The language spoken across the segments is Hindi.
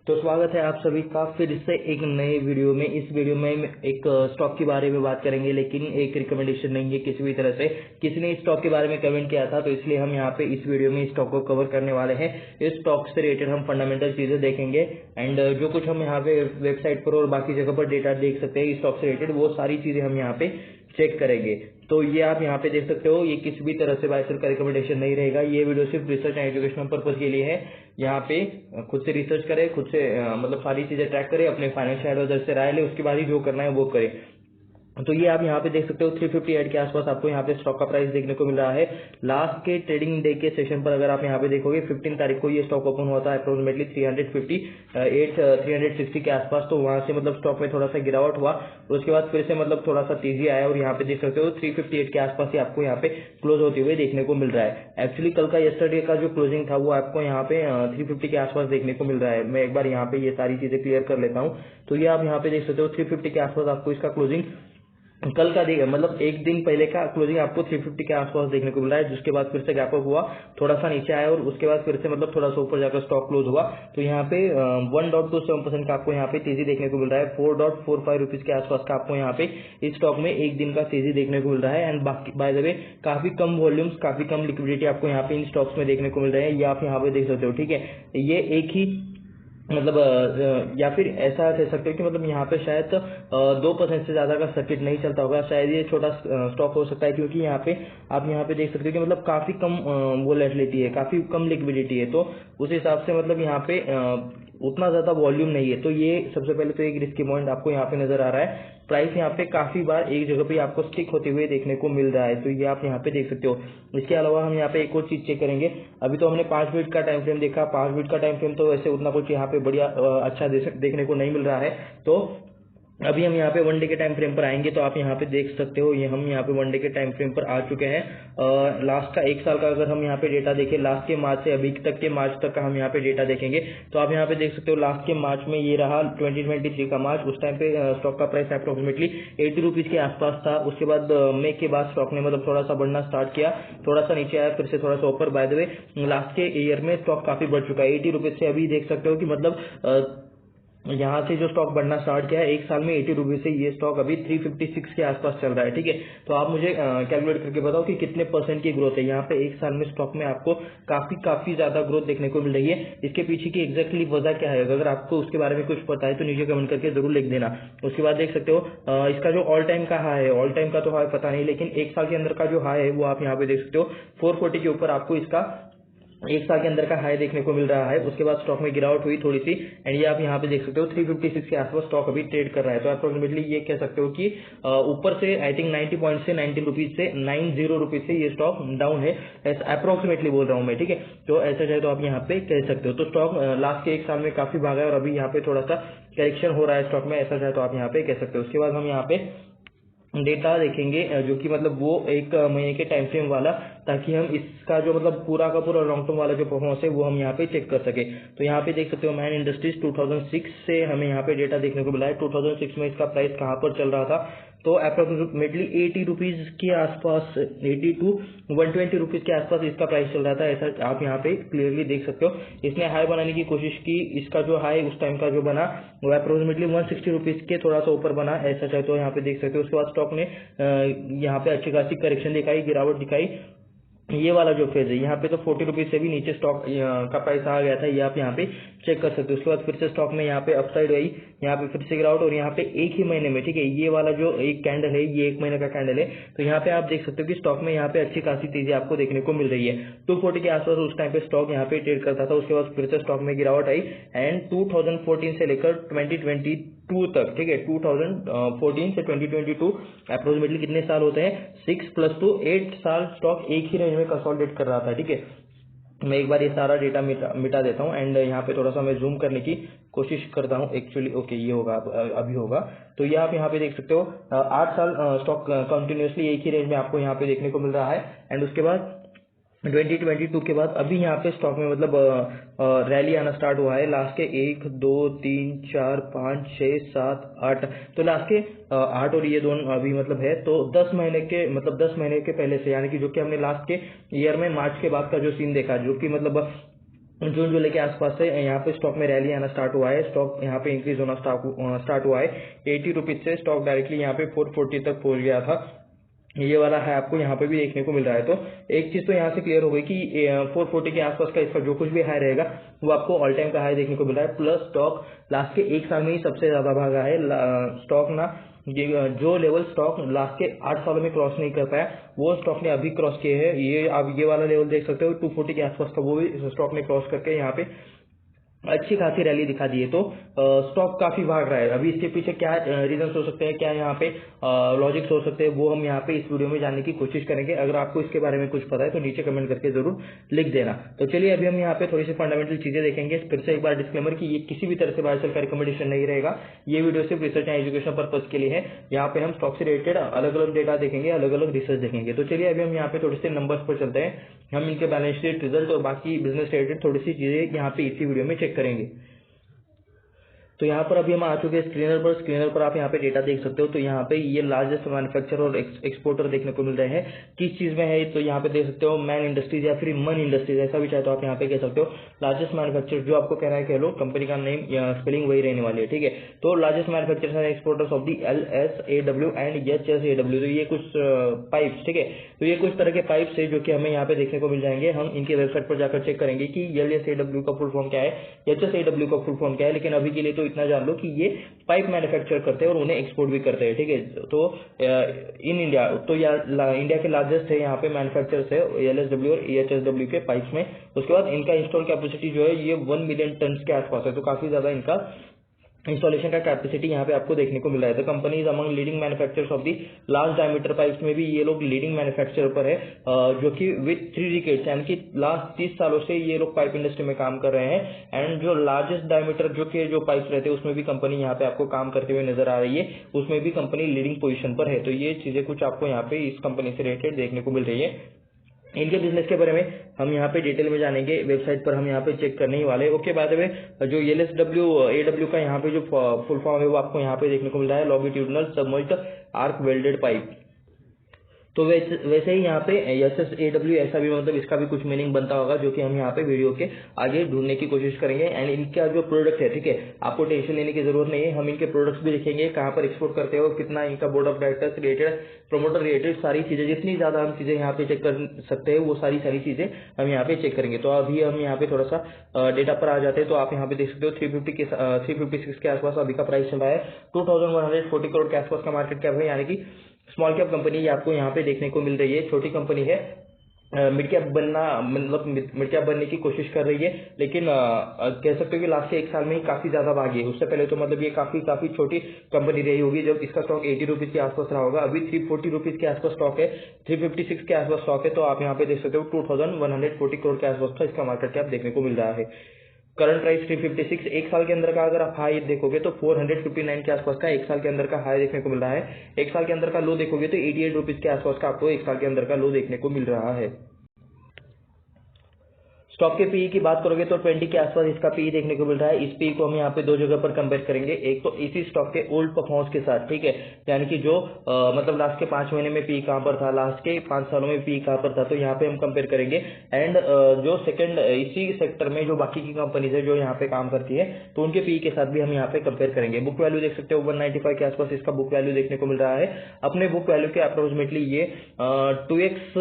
तो स्वागत है आप सभी का फिर से एक नए वीडियो में। इस वीडियो में एक स्टॉक के बारे में बात करेंगे, लेकिन एक रिकमेंडेशन नहीं है किसी भी तरह से। किसी ने इस स्टॉक के बारे में कमेंट किया था, तो इसलिए हम यहाँ पे इस वीडियो में इस स्टॉक को कवर करने वाले हैं। इस स्टॉक से रिलेटेड हम फंडामेंटल चीजें देखेंगे एंड जो कुछ हम यहाँ पे वेबसाइट पर और बाकी जगह पर डेटा देख सकते हैं इस स्टॉक से रिलेटेड, वो सारी चीजें हम यहाँ पे चेक करेंगे। तो ये आप यहाँ पे देख सकते हो, ये किसी भी तरह से बाय सेल का रिकमेंडेशन नहीं रहेगा। ये वीडियो सिर्फ रिसर्च एंड एजुकेशनल पर्पज के लिए है। यहाँ पे खुद से रिसर्च करें, खुद से मतलब सारी चीजें ट्रैक करें, अपने फाइनेंशियल एडवाइजर से राय ले, उसके बाद ही जो करना है वो करें। तो ये आप यहाँ पे देख सकते हो 358 के आसपास आपको यहाँ पे स्टॉक का प्राइस देखने को मिल रहा है। लास्ट के ट्रेडिंग डे के सेशन पर अगर आप यहाँ पे देखोगे 15 तारीख को ये स्टॉक ओपन हुआ था अप्रोक्सीमेटली 360 के आसपास। तो वहां से मतलब स्टॉक में थोड़ा सा गिरावट हुआ, उसके बाद फिर से मतलब थोड़ा सा तेजी आया और यहाँ पे देख सकते हो 358 के आसपास ही आपको यहाँ पे क्लोज होते हुए देखने को मिल रहा है। एक्चुअली कल का यस्टरडे का जो क्लोजिंग था वो आपको यहाँ पे 350 के आसपास देखने को मिल रहा है। मैं एक बार यहाँ पे ये सारी चीजें क्लियर कर लेता हूँ। तो ये आप यहाँ पे देख सकते हो 350 के आसपास आपको इसका क्लोजिंग कल का मतलब एक दिन पहले का क्लोजिंग आपको 350 के आसपास देखने को मिल रहा है, जिसके बाद फिर से गैप अप हुआ, थोड़ा सा नीचे आया और उसके बाद फिर से मतलब थोड़ा सा ऊपर जाकर स्टॉक क्लोज हुआ। तो यहाँ पे 1.27% का आपको यहाँ पे तेजी देखने को मिल रहा है। 4.45 रुपीज के आसपास का आपको यहाँ पे इस स्टॉक में एक दिन का तेजी देखने को मिल रहा है। एंड बाकी बाय द वे काफी कम वॉल्यूम्स, काफी कम लिक्विडिटी आपको यहाँ पे इन स्टॉक्स में देखने को मिल रहे हैं। ये आप यहाँ पे देख सकते हो, ठीक है। ये एक ही मतलब या फिर ऐसा कह सकते हो कि मतलब यहाँ पे शायद 2% से ज्यादा का सर्किट नहीं चलता होगा, शायद ये छोटा स्टॉक हो सकता है, क्योंकि यहाँ पे आप यहाँ पे देख सकते हो कि मतलब काफी कम वोलेटिलिटी है, काफी कम लिक्विडिटी है। तो उस हिसाब से मतलब यहाँ पे उतना ज्यादा वॉल्यूम नहीं है। तो ये सबसे पहले तो एक रिस्की पॉइंट आपको यहाँ पे नजर आ रहा है। प्राइस यहाँ पे काफी बार एक जगह पे आपको स्टिक होते हुए देखने को मिल रहा है, तो ये आप यहाँ पे देख सकते हो। इसके अलावा हम यहाँ पे एक और चीज चेक करेंगे। अभी तो हमने 5 मिनट का टाइम फ्रेम देखा। 5 मिनट का टाइम फ्रेम तो वैसे उतना कुछ यहाँ पे बढ़िया अच्छा देखने को नहीं मिल रहा है। तो अभी हम यहाँ पे वन डे के टाइम फ्रेम पर आएंगे। तो आप यहाँ पे देख सकते हो, ये हम यहाँ पे वन डे के टाइम फ्रेम पर आ चुके हैं। लास्ट का एक साल का अगर हम यहाँ पे डेटा देखें, लास्ट के मार्च से अभी तक के मार्च तक का हम यहाँ पे डेटा देखेंगे, तो आप यहाँ पे देख सकते हो लास्ट के मार्च में ये रहा 2023 का मार्च। उस टाइम पे स्टॉक का प्राइस अप्रोक्सीमेटली 80 रुपीज के आसपास था। उसके बाद मई के बाद स्टॉक ने मतलब थोड़ा सा बढ़ना स्टार्ट किया, थोड़ा सा नीचे आया, फिर से थोड़ा सा ऊपर। बाय द वे लास्ट के ईयर में स्टॉक काफी बढ़ चुका है 80 रुपीज से। अभी देख सकते हो कि मतलब यहाँ से जो स्टॉक बढ़ना स्टार्ट किया है एक साल में 80 रुपीज से, ये स्टॉक अभी 356 के आसपास चल रहा है, ठीक है। तो आप मुझे कैलकुलेट करके बताओ कि कितने परसेंट की ग्रोथ है यहाँ पे एक साल में स्टॉक में आपको काफी ज्यादा ग्रोथ देखने को मिल रही है। इसके पीछे की एग्जैक्टली वजह क्या है, अगर आपको उसके बारे में कुछ पता है तो नीचे कमेंट करके जरूर लिख देना। उसके बाद देख सकते हो इसका जो ऑल टाइम का हाई है, ऑल टाइम का तो हाई पता नहीं, लेकिन एक साल के अंदर का जो हाई है वो आप यहाँ पे देख सकते हो 440 के ऊपर आपको इसका एक साल के अंदर का हाई देखने को मिल रहा है। उसके बाद स्टॉक में गिरावट हुई थोड़ी सी, एंड ये आप यहाँ पे देख सकते हो 356 के आसपास स्टॉक अभी ट्रेड कर रहा है। तो अप्रोक्सीमेटली ये कह सकते हो कि ऊपर से आई थिंक 90 पॉइंट से 19 रुपीज से 90 रुपीज से ये स्टॉक डाउन है, अप्रोक्सीमेटली बोल रहा हूँ मैं, ठीक है। तो ऐसा चाहे तो आप यहाँ पे कह सकते हो। तो स्टॉक लास्ट के एक साल में काफी भागा है और अभी यहाँ पे थोड़ा सा करेक्शन हो रहा है स्टॉक में, ऐसा चाहे तो आप यहाँ पे कह सकते हो। उसके बाद हम यहाँ पे डेटा देखेंगे जो कि मतलब वो एक महीने के टाइम फ्रेम वाला, ताकि हम इसका जो मतलब पूरा का पूरा लॉन्ग टर्म वाला जो परफॉर्मेंस है वो हम यहाँ पे चेक कर सके। तो यहाँ पे देख सकते हो मैन इंडस्ट्रीज 2006 से हमें यहाँ पे डेटा देखने को मिला है। 2006 में इसका प्राइस कहाँ पर चल रहा था, तो अप्रोक्सीमेटली 80 रुपीज के आसपास, 80 टू 120 रुपीज के आसपास इसका प्राइस चल रहा था, ऐसा आप यहाँ पे क्लियरली देख सकते हो। इसने हाई बनाने की कोशिश की, इसका जो हाई उस टाइम का जो बना वो अप्रोक्सीमेटली 160 रुपीज के थोड़ा सा ऊपर बना, ऐसा चाहे तो यहाँ पे देख सकते हो। उसके बाद स्टॉक ने यहाँ पे अच्छी खासी करेक्शन दिखाई, गिरावट दिखाई। ये वाला जो फेज है यहाँ पे तो 40 रुपीज से भी नीचे स्टॉक का प्राइस आ गया था, ये आप यहाँ पे चेक कर सकते हो। उसके बाद फिर से स्टॉक में यहाँ पे अपसाइड गई, यहाँ पे फिर से गिरावट, और यहाँ पे एक ही महीने में, ठीक है, ये वाला जो एक कैंडल है ये एक महीने का कैंडल है। तो यहाँ पे आप देख सकते हो कि स्टॉक में यहाँ पे अच्छी खासी तेजी आपको देखने को मिल रही है। 240 के आसपास उस टाइम पे स्टॉक यहाँ पे ट्रेड करता था। उसके बाद फिर से स्टॉक में गिरावट आई, एंड 2014 से लेकर 2022 तक, ठीक है, 2014 से 2022 अप्रोक्सीमेटली कितने साल होते हैं, 6 + 2 8 साल स्टॉक एक ही रेंज में कंसोलिडेट कर रहा था, ठीक है। मैं एक बार ये सारा डेटा मिटा देता हूँ, एंड यहाँ पे थोड़ा सा मैं जूम करने की कोशिश करता हूँ। एक्चुअली ओके, ये होगा, अभी होगा। तो ये आप यहाँ पे देख सकते हो 8 साल स्टॉक कंटिन्यूसली एक ही रेंज में आपको यहाँ पे देखने को मिल रहा है। एंड उसके बाद 2022 के बाद अभी यहाँ पे स्टॉक में मतलब रैली आना स्टार्ट हुआ है। लास्ट के 1 2 3 4 5 6 7 8, तो लास्ट के 8 और ये दोनों अभी मतलब है, तो 10 महीने के मतलब 10 महीने के पहले से, यानी कि जो कि हमने लास्ट के ईयर में मार्च के बाद का जो सीन देखा, जो कि मतलब जून जुलाई के आसपास से यहाँ पे स्टॉक में रैली आना स्टार्ट हुआ है, स्टॉक यहाँ पे इंक्रीज होना स्टार्ट हुआ है। 80 रुपीज से स्टॉक डायरेक्टली यहाँ पे 440 तक पहुंच गया था। ये वाला है आपको यहाँ पे भी देखने को मिल रहा है। तो एक चीज तो यहाँ से क्लियर हो गई कि 440 के आसपास का इसका जो कुछ भी हाई रहेगा वो आपको ऑल टाइम का हाई देखने को मिल रहा है। प्लस स्टॉक लास्ट के एक साल में ही सबसे ज्यादा भागा है स्टॉक ना। ये जो लेवल स्टॉक लास्ट के 8 सालों में क्रॉस नहीं कर पाया वो स्टॉक ने अभी क्रॉस किए हैं। ये आप ये वाला लेवल देख सकते हो 240 के आसपास का, वो भी स्टॉक ने क्रॉस करके यहाँ पे अच्छी खासी रैली दिखा दी है। तो स्टॉक काफी भाग रहा है। अभी इसके पीछे क्या रीजन हो सकते हैं, क्या यहाँ पे लॉजिक्स हो सकते हैं, वो हम यहाँ पे इस वीडियो में जानने की कोशिश करेंगे। अगर आपको इसके बारे में कुछ पता है तो नीचे कमेंट करके जरूर लिख देना। तो चलिए अभी हम यहाँ पे थोड़ी सी फंडामेंटल चीजें देखेंगे। फिर से एक बार डिस्क्लेमर कि ये किसी भी तरह से बाय सेल का रिकमेंडेशन नहीं रहेगा। ये वीडियो सिर्फ रिसर्च एंड एजुकेशन पर्पज के लिए है। यहाँ पे हम स्टॉक से रिलेटेड अलग अलग डेटा देखेंगे, अलग अलग रिसर्च देखेंगे। तो चलिए अभी हम यहाँ पे थोड़े से नंबर्स पर चलते हैं। हम इनके बैलेंस शीट, रिजल्ट और बाकी बिजनेस रिलेटेड थोड़ी सी चीजें यहाँ पे इसी वीडियो में चेक करेंगे। तो यहाँ पर अभी हम आ चुके हैं स्क्रीनर पर आप यहाँ पे डेटा देख सकते हो। तो यहाँ पे ये लार्जेस्ट मैन्युफैक्चरर और एक्सपोर्टर देखने को मिल रहे हैं। किस चीज में है तो यहाँ पे देख सकते हो मैन इंडस्ट्रीज या फिर मन इंडस्ट्रीज, ऐसा भी चाहे तो आप यहाँ पे कह सकते हो। लार्जेस्ट मैन्युफैक्चरर जो आपको कहना है कह लो, कंपनी का नेम या स्पेलिंग वही रहने वाली है, ठीक है। तो largest manufacturers and exporters of the LSAW and HSAW। तो ये कुछ पाइप्स, ठीक है। तो ये कुछ तरह के पाइप्स है जो कि हमें यहाँ पे देखने को मिल जाएंगे। हम इनके वेबसाइट पर जाकर चेक करेंगे कि LSAW का फुल फॉर्म क्या है, HSAW का फुल फॉर्म क्या है। लेकिन अभी के लिए तो इतना जान लो कि ये पाइप मैन्युफैक्चर करते हैं और उन्हें एक्सपोर्ट भी करते हैं, ठीक है। तो इन इंडिया तो इंडिया के लार्जेस्ट है यहाँ पे मैन्युफैक्चरर्स है LSW और HSW के पाइप्स में। उसके बाद इनका इंस्टॉल कैपेसिटी जो है ये 1 मिलियन टन के आसपास है। तो काफी ज्यादा इनका इंस्टॉलेशन का कैपेसिटी यहाँ पे आपको देखने को मिल रहा है। The company is among leading manufacturers of the large diameter pipes में भी ये लोग लीडिंग मैन्युफैक्चरर पर है, जो कि विद 3 डिकेड्स यानी कि लास्ट 30 सालों से ये लोग पाइप इंडस्ट्री में काम कर रहे हैं। एंड जो लार्जेस्ट डायमीटर जो पाइप्स रहते हैं उसमें भी कंपनी यहाँ पे आपको काम करते हुए नजर आ रही है, उसमें भी कंपनी लीडिंग पोजिशन पर है। तो ये चीजें कुछ आपको यहाँ पे इस कंपनी से रिलेटेड देखने को मिल रही है। इनके बिजनेस के बारे में हम यहाँ पे डिटेल में जानेंगे, वेबसाइट पर हम यहाँ पे चेक करने ही वाले। ओके, बाद में जो LSAW का यहाँ पे जो फुल फॉर्म है वो आपको यहाँ पे देखने को मिल रहा है, longitudinal submerged arc welded pipe. तो वैसे ही यहाँ पे HSAW ऐसा भी मतलब इसका भी कुछ मीनिंग बनता होगा, जो कि हम यहाँ पे वीडियो के आगे ढूंढने की कोशिश करेंगे। एंड इनका जो प्रोडक्ट है, ठीक है, आपको टेंशन लेने की जरूरत नहीं है। हम इनके प्रोडक्ट्स भी देखेंगे, कहाँ पर एक्सपोर्ट करते हो, कितना इनका board of directors related, promoter related सारी चीजें, जितनी ज्यादा हम चीजें यहाँ पे चेक कर सकते हैं वो सारी चीजें हम यहाँ पे चेक करेंगे। तो अभी हम यहाँ पे थोड़ा सा डेटा पर आ जाते हैं। तो आप यहाँ पे देख सकते हो 356 के आसपास अभी का प्राइस चल रहा है। 2140 करोड़ के आसपास का मार्केट कैप है, यानी कि स्मॉल कैप कंपनी आपको यहाँ पे देखने को मिल रही है। छोटी कंपनी है, मिड कैप बनना मतलब मिड कैप बनने की कोशिश कर रही है। लेकिन कह सकते हो कि लास्ट के एक साल में ही काफी ज्यादा भागी है। उससे पहले तो मतलब ये काफी छोटी कंपनी रही होगी जब इसका स्टॉक 80 रुपीज के आसपास रहा होगा। अभी 340 रुपीज के आसपास स्टॉक है, 356 के आसपास स्टॉक है। तो आप यहाँ पे देख सकते हो 2140 करोड़ के आसपास का इसका मार्केट कैप देखने को मिल रहा है। करंट प्राइस 356, एक साल के अंदर का अगर आप हाई देखोगे तो 459 के आसपास का एक साल के अंदर का हाई देखने को मिल रहा है। एक साल के अंदर का लो देखोगे तो 88 रुपीज के आसपास का आपको एक साल के अंदर का लो देखने को मिल रहा है। स्टॉक के पीई की बात करोगे तो 20 के आसपास इसका पीई देखने को मिल रहा है। इस पीई को हम यहाँ पे दो जगह पर कंपेयर करेंगे, एक तो इसी स्टॉक के ओल्ड परफॉर्मेंस के साथ, ठीक है, यानी कि जो मतलब लास्ट के 5 महीने में पीई कहां पर था, लास्ट के 5 सालों में पीई कहां पर था, तो यहाँ पे हम कंपेयर करेंगे। एंड जो सेकंड इसी सेक्टर में जो बाकी की कंपनीज है जो यहाँ पे काम करती है, तो उनके पीई के साथ भी हम यहाँ पे कंपेयर करेंगे। बुक वैल्यू देख सकते हो 195 के आसपास इसका बुक वैल्यू देखने को मिल रहा है। अपने बुक वैल्यू के अप्रोक्सीमेटली ये 2x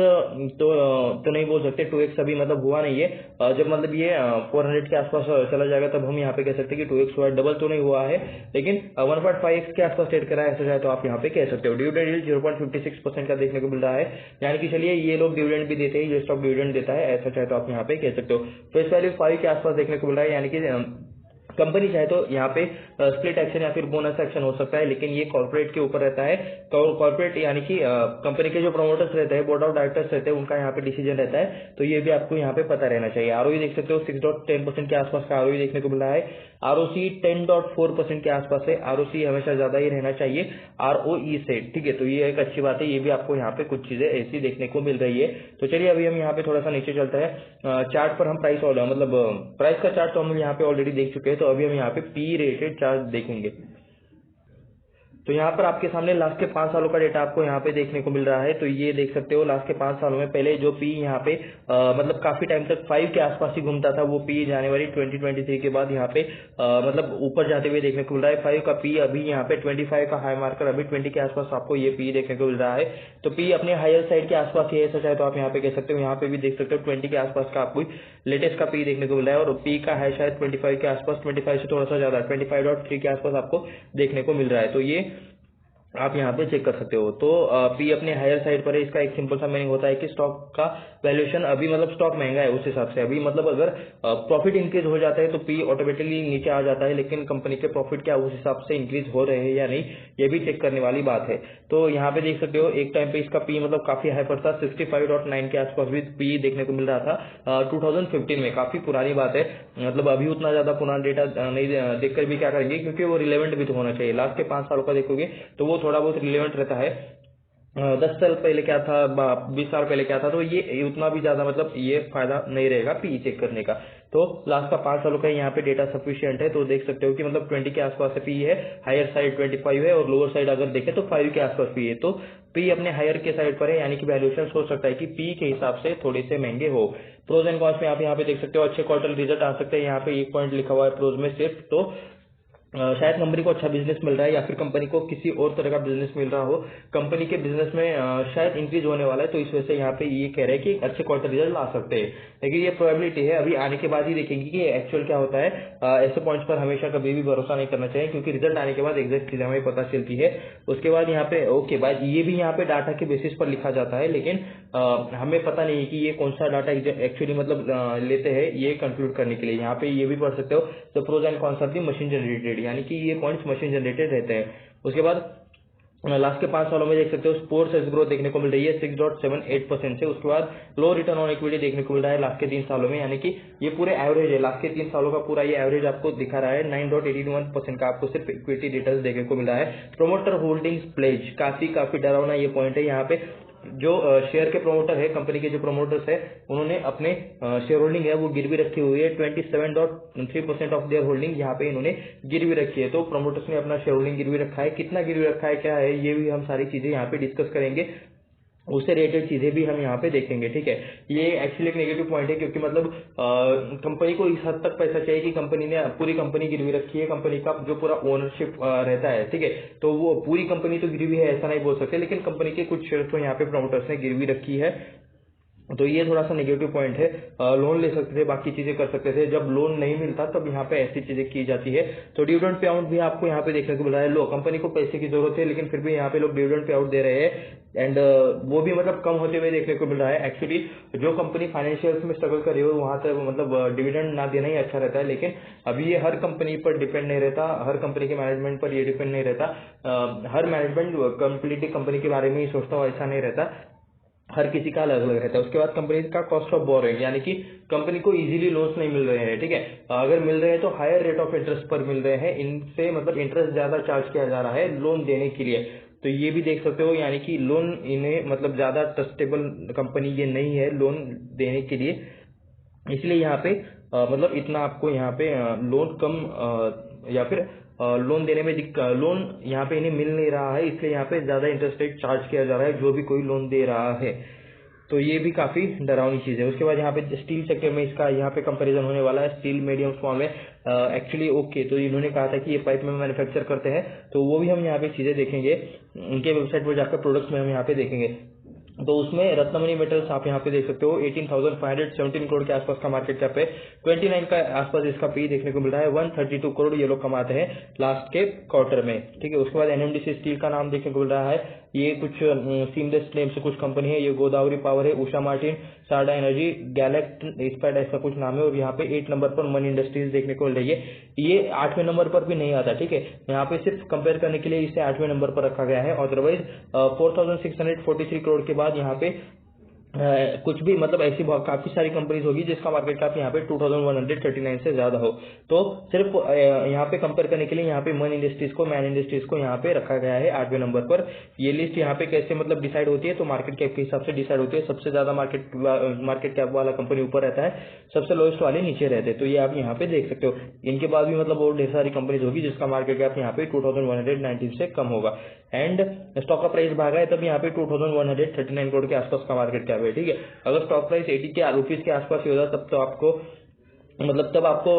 तो नहीं बोल सकते, 2x अभी मतलब हुआ नहीं है। जब मतलब ये 400 के आसपास चला जाएगा तब हम यहाँ पे कह सकते हैं कि 2x हुआ है, डबल तो नहीं हुआ है, लेकिन 1.5x के आसपास ट्रेड करा है, ऐसा चाहे तो आप यहाँ पे कह सकते हो। डिविडेंड यील्ड 0.56% का देखने को मिल रहा है, यानी कि चलिए ये लोग डिविडेंड भी देते हैं, ये स्टॉक डिविडेंड देता है, ऐसा चाहे तो आप यहाँ पे कह सकते हो। फेस वैल्यू 5 के आसपास देखने को मिल रहा है, यानी कि कंपनी चाहे तो यहाँ पे स्प्लिट एक्शन या फिर बोनस एक्शन हो सकता है, लेकिन ये कॉर्पोरेट के ऊपर रहता है। तो कॉर्पोरेट यानी कि कंपनी के जो प्रमोटर्स रहते हैं, बोर्ड ऑफ डायरेक्टर्स रहते हैं, उनका यहाँ पे डिसीजन रहता है। तो ये भी आपको यहाँ पे पता रहना चाहिए। आरओई देख सकते हो 6.10% के आसपास का आरओई देखने को मिल रहा है। आरओसी 10.4% के आसपास है। आरओसी हमेशा ज्यादा ही रहना चाहिए आरओई से, ठीक है। तो ये एक अच्छी बात है, ये भी आपको यहाँ पे कुछ चीजें ऐसी देखने को मिल रही है। तो चलिए अभी हम यहाँ पे थोड़ा सा नीचे चलते हैं। चार्ट पर हम प्राइस का चार्ट तो हम यहाँ पे ऑलरेडी देख चुके हैं। तो अभी हम यहाँ पे पी रेटेड चार्ट देखेंगे। तो यहाँ पर आपके सामने लास्ट के 5 सालों का डेटा आपको यहाँ पे देखने को मिल रहा है। तो ये देख सकते हो लास्ट के 5 सालों में पहले जो पी यहाँ पे मतलब काफी टाइम तक 5 के आसपास ही घूमता था, वो पी जनवरी 2023 के बाद यहाँ पे मतलब ऊपर जाते हुए देखने को मिल रहा है। 5 का पी अभी यहाँ पे 25 का हाई मार्कर, अभी 20 के आसपास आपको ये पी देखने को मिल रहा है। तो पी अपने हायर साइड के आसपास ही ऐसा चाहे तो आप यहाँ पे कह सकते हो। यहाँ पे भी देख सकते हो 20 के आसपास का आपको लेटेस्ट का पी देखने को मिल रहा है, और पी का है शायद 25 के आसपास, 25 से थोड़ा सा ज्यादा 25.3 के आसपास आपको देखने को मिल रहा है। तो ये आप यहाँ पे चेक कर सकते हो। तो पी अपने हायर साइड पर है। इसका एक सिंपल सा मीनिंग होता है कि स्टॉक का वैल्यूएशन अभी मतलब स्टॉक महंगा है उस हिसाब से अभी, मतलब अगर प्रॉफिट इंक्रीज हो जाता है तो पी ऑटोमेटिकली नीचे आ जाता है, लेकिन कंपनी के प्रॉफिट क्या उस हिसाब से इंक्रीज हो रहे हैं या नहीं, ये भी चेक करने वाली बात है। तो यहाँ पे देख सकते हो एक टाइम पे इसका पी मतलब काफी हाई पर था, 65.9 के आसपास भी पी देखने को मिल रहा था 2015 में। काफी पुरानी बात है, मतलब अभी उतना ज्यादा पुराना डेटा नहीं देखकर भी क्या करेंगे, क्योंकि वो रिलेवेंट भी तो होना चाहिए। लास्ट के 5 सालों का देखोगे तो वो थोड़ा बहुत रिलेवेंट रहता है। 10 साल पहले क्या था, 20 साल पहले क्या था, तो ये उतना भी ज्यादा मतलब ये फायदा नहीं रहेगा पी चेक करने का। तो लास्ट का 5 सालों का यहाँ पे डेटा सफिशिएंट है। तो देख सकते हो कि मतलब 20 के आसपास पी है, हायर साइड 25 है, और लोअर साइड अगर देखें तो 5 के आसपास पी है। तो पी अपने हायर के साइड पर है, यानी कि वैल्यूएशन हो सकता है कि पी के हिसाब से थोड़े से महंगे हो। प्रोज एंड कॉन्स में आप यहाँ पे देख सकते हो अच्छे क्वार्टर रिजल्ट आ सकते हैं। यहाँ पे 1 पॉइंट लिखा हुआ है प्रोज में सिर्फ। तो शायद कंपनी को अच्छा बिजनेस मिल रहा है, या फिर कंपनी को किसी और तरह का बिजनेस मिल रहा हो, कंपनी के बिजनेस में शायद इंक्रीज होने वाला है, तो इस वजह से यहाँ पे ये कह रहे हैं कि अच्छे क्वार्टर रिजल्ट ला सकते हैं। लेकिन ये प्रोबेबिलिटी है, अभी आने के बाद ही देखेंगे कि एक्चुअल क्या होता है। ऐसे पॉइंट्स पर हमेशा कभी भी भरोसा नहीं करना चाहिए, क्योंकि रिजल्ट आने के बाद एग्जैक्ट चीजें हमें पता चलती है। उसके बाद यहाँ पे ओके बात, ये भी यहाँ पे डाटा के बेसिस पर लिखा जाता है, लेकिन हमें पता नहीं है कि ये कौन सा डाटा एक्चुअली मतलब लेते हैं ये कंक्लूड करने के लिए। यहाँ पे ये भी पढ़ सकते हो the pros and cons of the machine generated, यानी कि ये पॉइंट्स मशीन जनरेटेड रहते हैं। उसके बाद लास्ट के 5 सालों में देख सकते हो स्पोर्ट्स सेल्स ग्रोथ देखने को मिल रही है 6.78% से। उसके बाद लो रिटर्न ऑन इक्विटी देखने को मिल रहा है लास्ट के 3 सालों में, यानी कि ये पूरे एवरेज है, लास्ट के 3 सालों का पूरा ये एवरेज आपको दिखा रहा है। 9.81% का आपको सिर्फ इक्विटी रिटर्न देखने को मिल रहा है। प्रोमोटर होल्डिंग्स प्लेज काफी डरावना ये पॉइंट है। यहाँ पे जो शेयर के प्रोमोटर है, कंपनी के जो प्रोमोटर्स है, उन्होंने अपने शेयर होल्डिंग है वो गिरवी रखी हुई है। 27.3% ऑफ देयर होल्डिंग यहाँ पे इन्होंने गिरवी रखी है। तो प्रोमोटर्स ने अपना शेयर होल्डिंग गिरवी रखा है, कितना गिरवी रखा है, क्या है, ये भी हम सारी चीजें यहाँ पे डिस्कस करेंगे, उससे रिलेटेड चीजें भी हम यहाँ पे देखेंगे। ठीक है, ये एक्चुअली एक नेगेटिव पॉइंट है, क्योंकि मतलब कंपनी को इस हद तक पैसा चाहिए कि कंपनी ने पूरी कंपनी गिरवी रखी है, कंपनी का जो पूरा ओनरशिप रहता है। ठीक है, तो वो पूरी कंपनी तो गिरवी है ऐसा नहीं बोल सकते, लेकिन कंपनी के कुछ शेयर तो यहाँ पे प्रमोटर्स ने गिरवी रखी है। तो ये थोड़ा सा नेगेटिव पॉइंट है। लोन ले सकते थे, बाकी चीजें कर सकते थे, जब लोन नहीं मिलता तब यहाँ पे ऐसी चीजें की जाती है। तो डिविडेंड पे आउट भी आपको यहाँ पे देखने को मिल रहा है। लो कंपनी को पैसे की जरूरत है, लेकिन फिर भी यहाँ पे लोग डिविडेंड पे आउट दे रहे हैं, एंड वो भी मतलब कम होते हुए देखने को मिल रहा है। एक्चुअली जो कंपनी फाइनेंशियल्स में स्ट्रगल कर रही हो वहां तक मतलब डिविडेंड ना देना ही अच्छा रहता है, लेकिन अभी ये हर कंपनी पर डिपेंड नहीं रहता, हर कंपनी के मैनेजमेंट पर ये डिपेंड नहीं रहता। हर मैनेजमेंट कंप्लीटली कंपनी के बारे में ही सोचता हो ऐसा नहीं रहता, हर किसी का अलग अलग रहता है। उसके बाद कंपनी का कॉस्ट ऑफ बोरोइंग, यानी कि कंपनी को इजीली लोन्स नहीं मिल रहे हैं। ठीक है, अगर मिल रहे हैं तो हायर रेट ऑफ इंटरेस्ट पर मिल रहे हैं, इनसे मतलब इंटरेस्ट ज्यादा चार्ज किया जा रहा है लोन देने के लिए। तो ये भी देख सकते हो, यानी कि लोन इन्हें मतलब ज्यादा ट्रस्टेबल कंपनी ये नहीं है लोन देने के लिए, इसलिए यहाँ पे मतलब इतना आपको यहाँ पे लोन कम या फिर लोन देने में लोन यहाँ पे इन्हें मिल नहीं रहा है, इसलिए यहाँ पे ज्यादा इंटरेस्ट रेट चार्ज किया जा रहा है जो भी कोई लोन दे रहा है। तो ये भी काफी डरावनी चीज है। उसके बाद यहाँ पे स्टील सेक्टर में इसका यहाँ पे कंपैरिजन होने वाला है, स्टील मीडियम स्मॉल में एक्चुअली ओके। तो इन्होंने कहा था कि ये पाइप में मैन्युफैक्चर करते हैं, तो वो भी हम यहाँ पे चीजें देखेंगे, उनके वेबसाइट पर जाकर प्रोडक्ट्स में हम यहाँ पे देखेंगे। तो उसमें रत्नमणि मेटल्स आप यहाँ पे देख सकते हो 18,517 करोड़ के आसपास का मार्केट कैप है, 29 का आसपास इसका पी देखने को मिल रहा है, 132 करोड़ ये लोग कमाते हैं लास्ट के क्वार्टर में। ठीक है, उसके बाद एनएमडीसी स्टील का नाम देखने को मिल रहा है, ये कुछ सीमलेस नेम से कुछ कंपनी है, ये गोदावरी पावर है, उषा मार्टिन, सारडा एनर्जी, गैलेक्ट इस्पैट ऐसा कुछ नाम है। और यहाँ पे 8 नंबर पर मन इंडस्ट्रीज देखने को मिल रही है, ये 8वें नंबर पर भी नहीं आता। ठीक है, यहाँ पे सिर्फ कंपेयर करने के लिए इसे 8वें नंबर पर रखा गया है। अदरवाइज 4,643 करोड़ के बाद यहाँ पे कुछ भी मतलब ऐसी काफी सारी कंपनीज होगी जिसका मार्केट कैप यहाँ पे 2139 से ज्यादा हो। तो सिर्फ यहाँ पे कंपेयर करने के लिए यहाँ पे मैन इंडस्ट्रीज को यहाँ पे रखा गया है 8वें नंबर पर। ये लिस्ट यहाँ पे कैसे मतलब डिसाइड होती है, तो मार्केट कैप के हिसाब से डिसाइड होती है। सबसे ज्यादा मार्केट कैप वाला कंपनी ऊपर रहता है, सबसे लोएस्ट वाले नीचे रहते हैं। तो ये आप यहाँ पे देख सकते हो। इनके बाद भी मतलब और ढेर सारी कंपनीज होगी जिसका मार्केट कैप यहाँ पे 2119 से कम होगा। एंड स्टॉक का प्राइस भागा है तब यहाँ पे 2139 करोड़ के आसपास का मार्केट कैप है, ठीक है। अगर स्टॉक प्राइस 80 के रुपीज के आसपास ही होता तब तो आपको तब आपको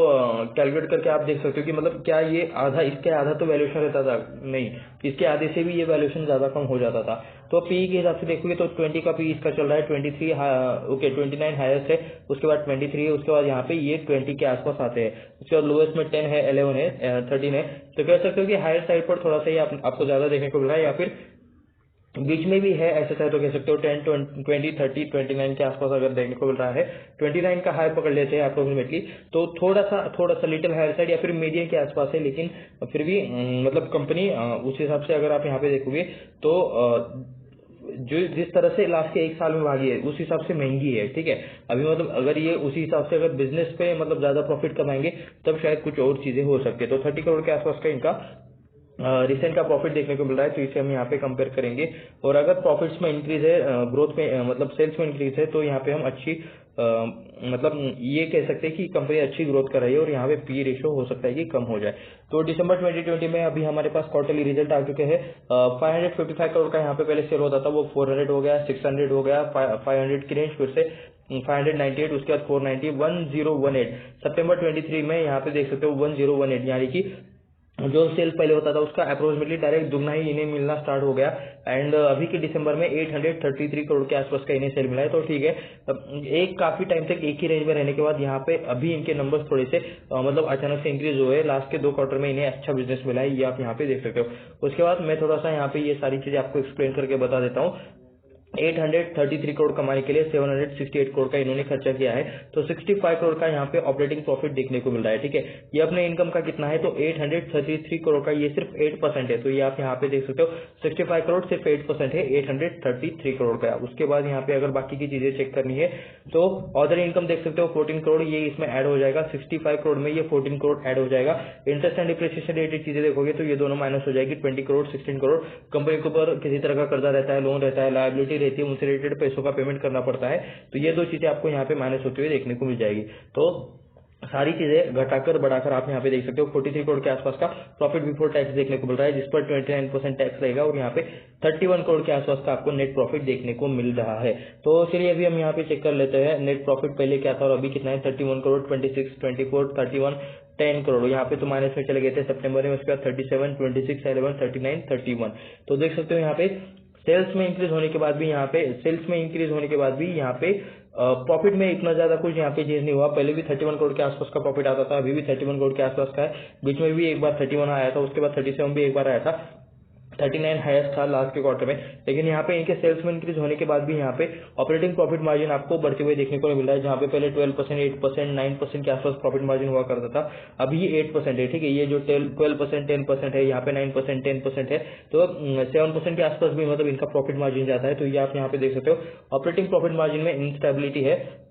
कैलकुलेट करके आप देख सकते हो कि मतलब क्या ये आधा, इसके आधा तो वैल्यूएशन रहता था, नहीं इसके आधे से भी ये वैल्यूएशन ज्यादा कम हो जाता था। तो पी के हिसाब से देखोगे तो 20 का पी इसका चल रहा है, 29 हाईएस्ट है, उसके बाद 23 है, उसके बाद यहाँ पे ये 20 के आसपास आते हैं, उसके बाद लोएस्ट में 10 है, 11 है, 13 है। तो कह सकते हो कि हायर साइड पर थोड़ा सा ही आपको ज्यादा देखने को मिल रहा है, या फिर बीच में भी है, ऐसा चाहे तो कह सकते हो 10, 20, 30, 29 के आसपास अगर देखने को मिल रहा है। 29 का हाई पकड़ लेते हैं अप्रोक्सीमेटली, तो थोड़ा सा लिटिल हायर साइड या फिर मीडियम के आसपास है, लेकिन फिर भी मतलब कंपनी उस हिसाब से अगर आप यहाँ पे देखोगे तो जो जिस तरह से लास्ट के 1 साल में भागी है उस हिसाब से महंगी है, ठीक है। अभी मतलब अगर ये उसी हिसाब से अगर बिजनेस पे मतलब ज्यादा प्रॉफिट कमाएंगे तब शायद कुछ और चीजें हो सकती है। तो 30 करोड़ के आसपास का इनका रिसेंट का प्रॉफिट देखने को मिल रहा है, तो इसे हम यहाँ पे कंपेयर करेंगे। और अगर प्रॉफिट्स में इंक्रीज है, ग्रोथ में मतलब सेल्स में इंक्रीज है, तो यहाँ पे हम अच्छी मतलब ये कह सकते हैं कि कंपनी अच्छी ग्रोथ कर रही है, और यहाँ पे पी रेशियो हो सकता है कि कम हो जाए। तो दिसंबर 2020 में अभी हमारे पास क्वार्टरली रिजल्ट आ चुके हैं। 555 करोड़ का यहाँ पे पहले सेल होता था, वो 400 हो गया, 600 हो गया, 500 की रेंज, फिर से 598, उसके बाद 490, 1018। सितंबर 23 में यहाँ पे देख सकते हो 1018, यानी कि जो सेल पहले होता था उसका अप्रोक्सीमेटली डायरेक्ट दुगना ही इन्हें मिलना स्टार्ट हो गया। एंड अभी के दिसंबर में 833 करोड़ के आसपास का इन्हें सेल मिला है। तो ठीक है, एक काफी टाइम तक एक ही रेंज में रहने के बाद यहाँ पे अभी इनके नंबर्स थोड़े से मतलब अचानक से इंक्रीज हुए। लास्ट के 2 क्वार्टर में इन्हें अच्छा बिजनेस मिला है, ये आप यहाँ पे देख सकते हो। उसके बाद मैं थोड़ा सा यहाँ पे ये सारी चीजें आपको एक्सप्लेन करके बता देता हूँ। 833 करोड़ कमाने के लिए 768 करोड़ का इन्होंने खर्चा किया है, तो 65 करोड़ का यहाँ पे ऑपरेटिंग प्रॉफिट देखने को मिल रहा है, ठीक है। ये अपने इनकम का कितना है, तो 833 करोड़ का ये सिर्फ 8% है, तो ये आप यहाँ पे देख सकते हो 65 करोड़ सिर्फ 8% है 833 करोड़ का। उसके बाद यहाँ पे अगर बाकी की चीजें चेक करनी है तो अदर इनकम देख सकते हो 14 करोड़, ये इसमें ऐड हो जाएगा। 65 करोड़ में ये 14 करोड़ ऐड हो जाएगा। इंटरेस्ट एंड डिप्रिसिएशन रिलेटेड चीजें देखोगे तो ये दोनों माइनस हो जाएगी, 20 करोड़ 16 करोड़। कंपनी के ऊपर किसी तरह का कर्जा रहता है, लोन रहता है, लायबिलिटी रहती है, उनसे रिलेटेड पैसों का पेमेंट करना पड़ता है, तो ये 2 चीजें आपको यहाँ पे माइनस होते हुए देखने को मिल जाएगी। तो सारी चीजें घटाकर बढ़ाकर आप यहाँ पे देख सकते हो 43 करोड़ के आसपास का प्रॉफिट बिफोर टैक्स देखने को मिल रहा है, जिस पर 29% टैक्स रहेगा, और यहाँ पे 31 करोड़ के आसपास का आपको नेट प्रॉफिट देखने को मिल रहा है। तो चलिए अभी हम यहाँ पे चेक कर लेते हैं नेट प्रॉफिट पहले क्या था और अभी कितना है। 31 करोड़, 26, 24, 31, 10 करोड़, यहाँ पे तो माइनस में चले गए थे सितंबर में। उसके बाद 37, 26, 11, 39, 31। तो देख सकते हो यहाँ पे सेल्स में इंक्रीज होने के बाद भी यहाँ पे प्रॉफिट में इतना ज्यादा कुछ यहाँ पे चेंज नहीं हुआ। पहले भी 31 करोड़ के आसपास का प्रॉफिट आता था, अभी भी 31 करोड़ के आसपास का है। बीच में भी एक बार 31 आया था, उसके बाद 37 भी एक बार आया था, 39 हाईएस्ट था लास्ट के क्वार्टर में। लेकिन यहाँ पे इनके सेल्स में इंक्रीज होने के बाद भी यहाँ पे ऑपरेटिंग प्रॉफिट मार्जिन आपको बढ़ते हुए देखने को मिल रहा है, जहाँ पे पहले 12%, 8%, 9% के आसपास प्रॉफिट मार्जिन हुआ करता था, अभी ये 8% है, ठीक है। ये जो 12%, 10% है, यहाँ पे 9%, 10% है, तो 7% के आसपास भी मतलब इनका प्रॉफिट मार्जिन जाता है। तो ये आप यहाँ पे देख सकते हो ऑपरेटिंग प्रॉफिट मार्जिन में इंस्टेबिलिटी है।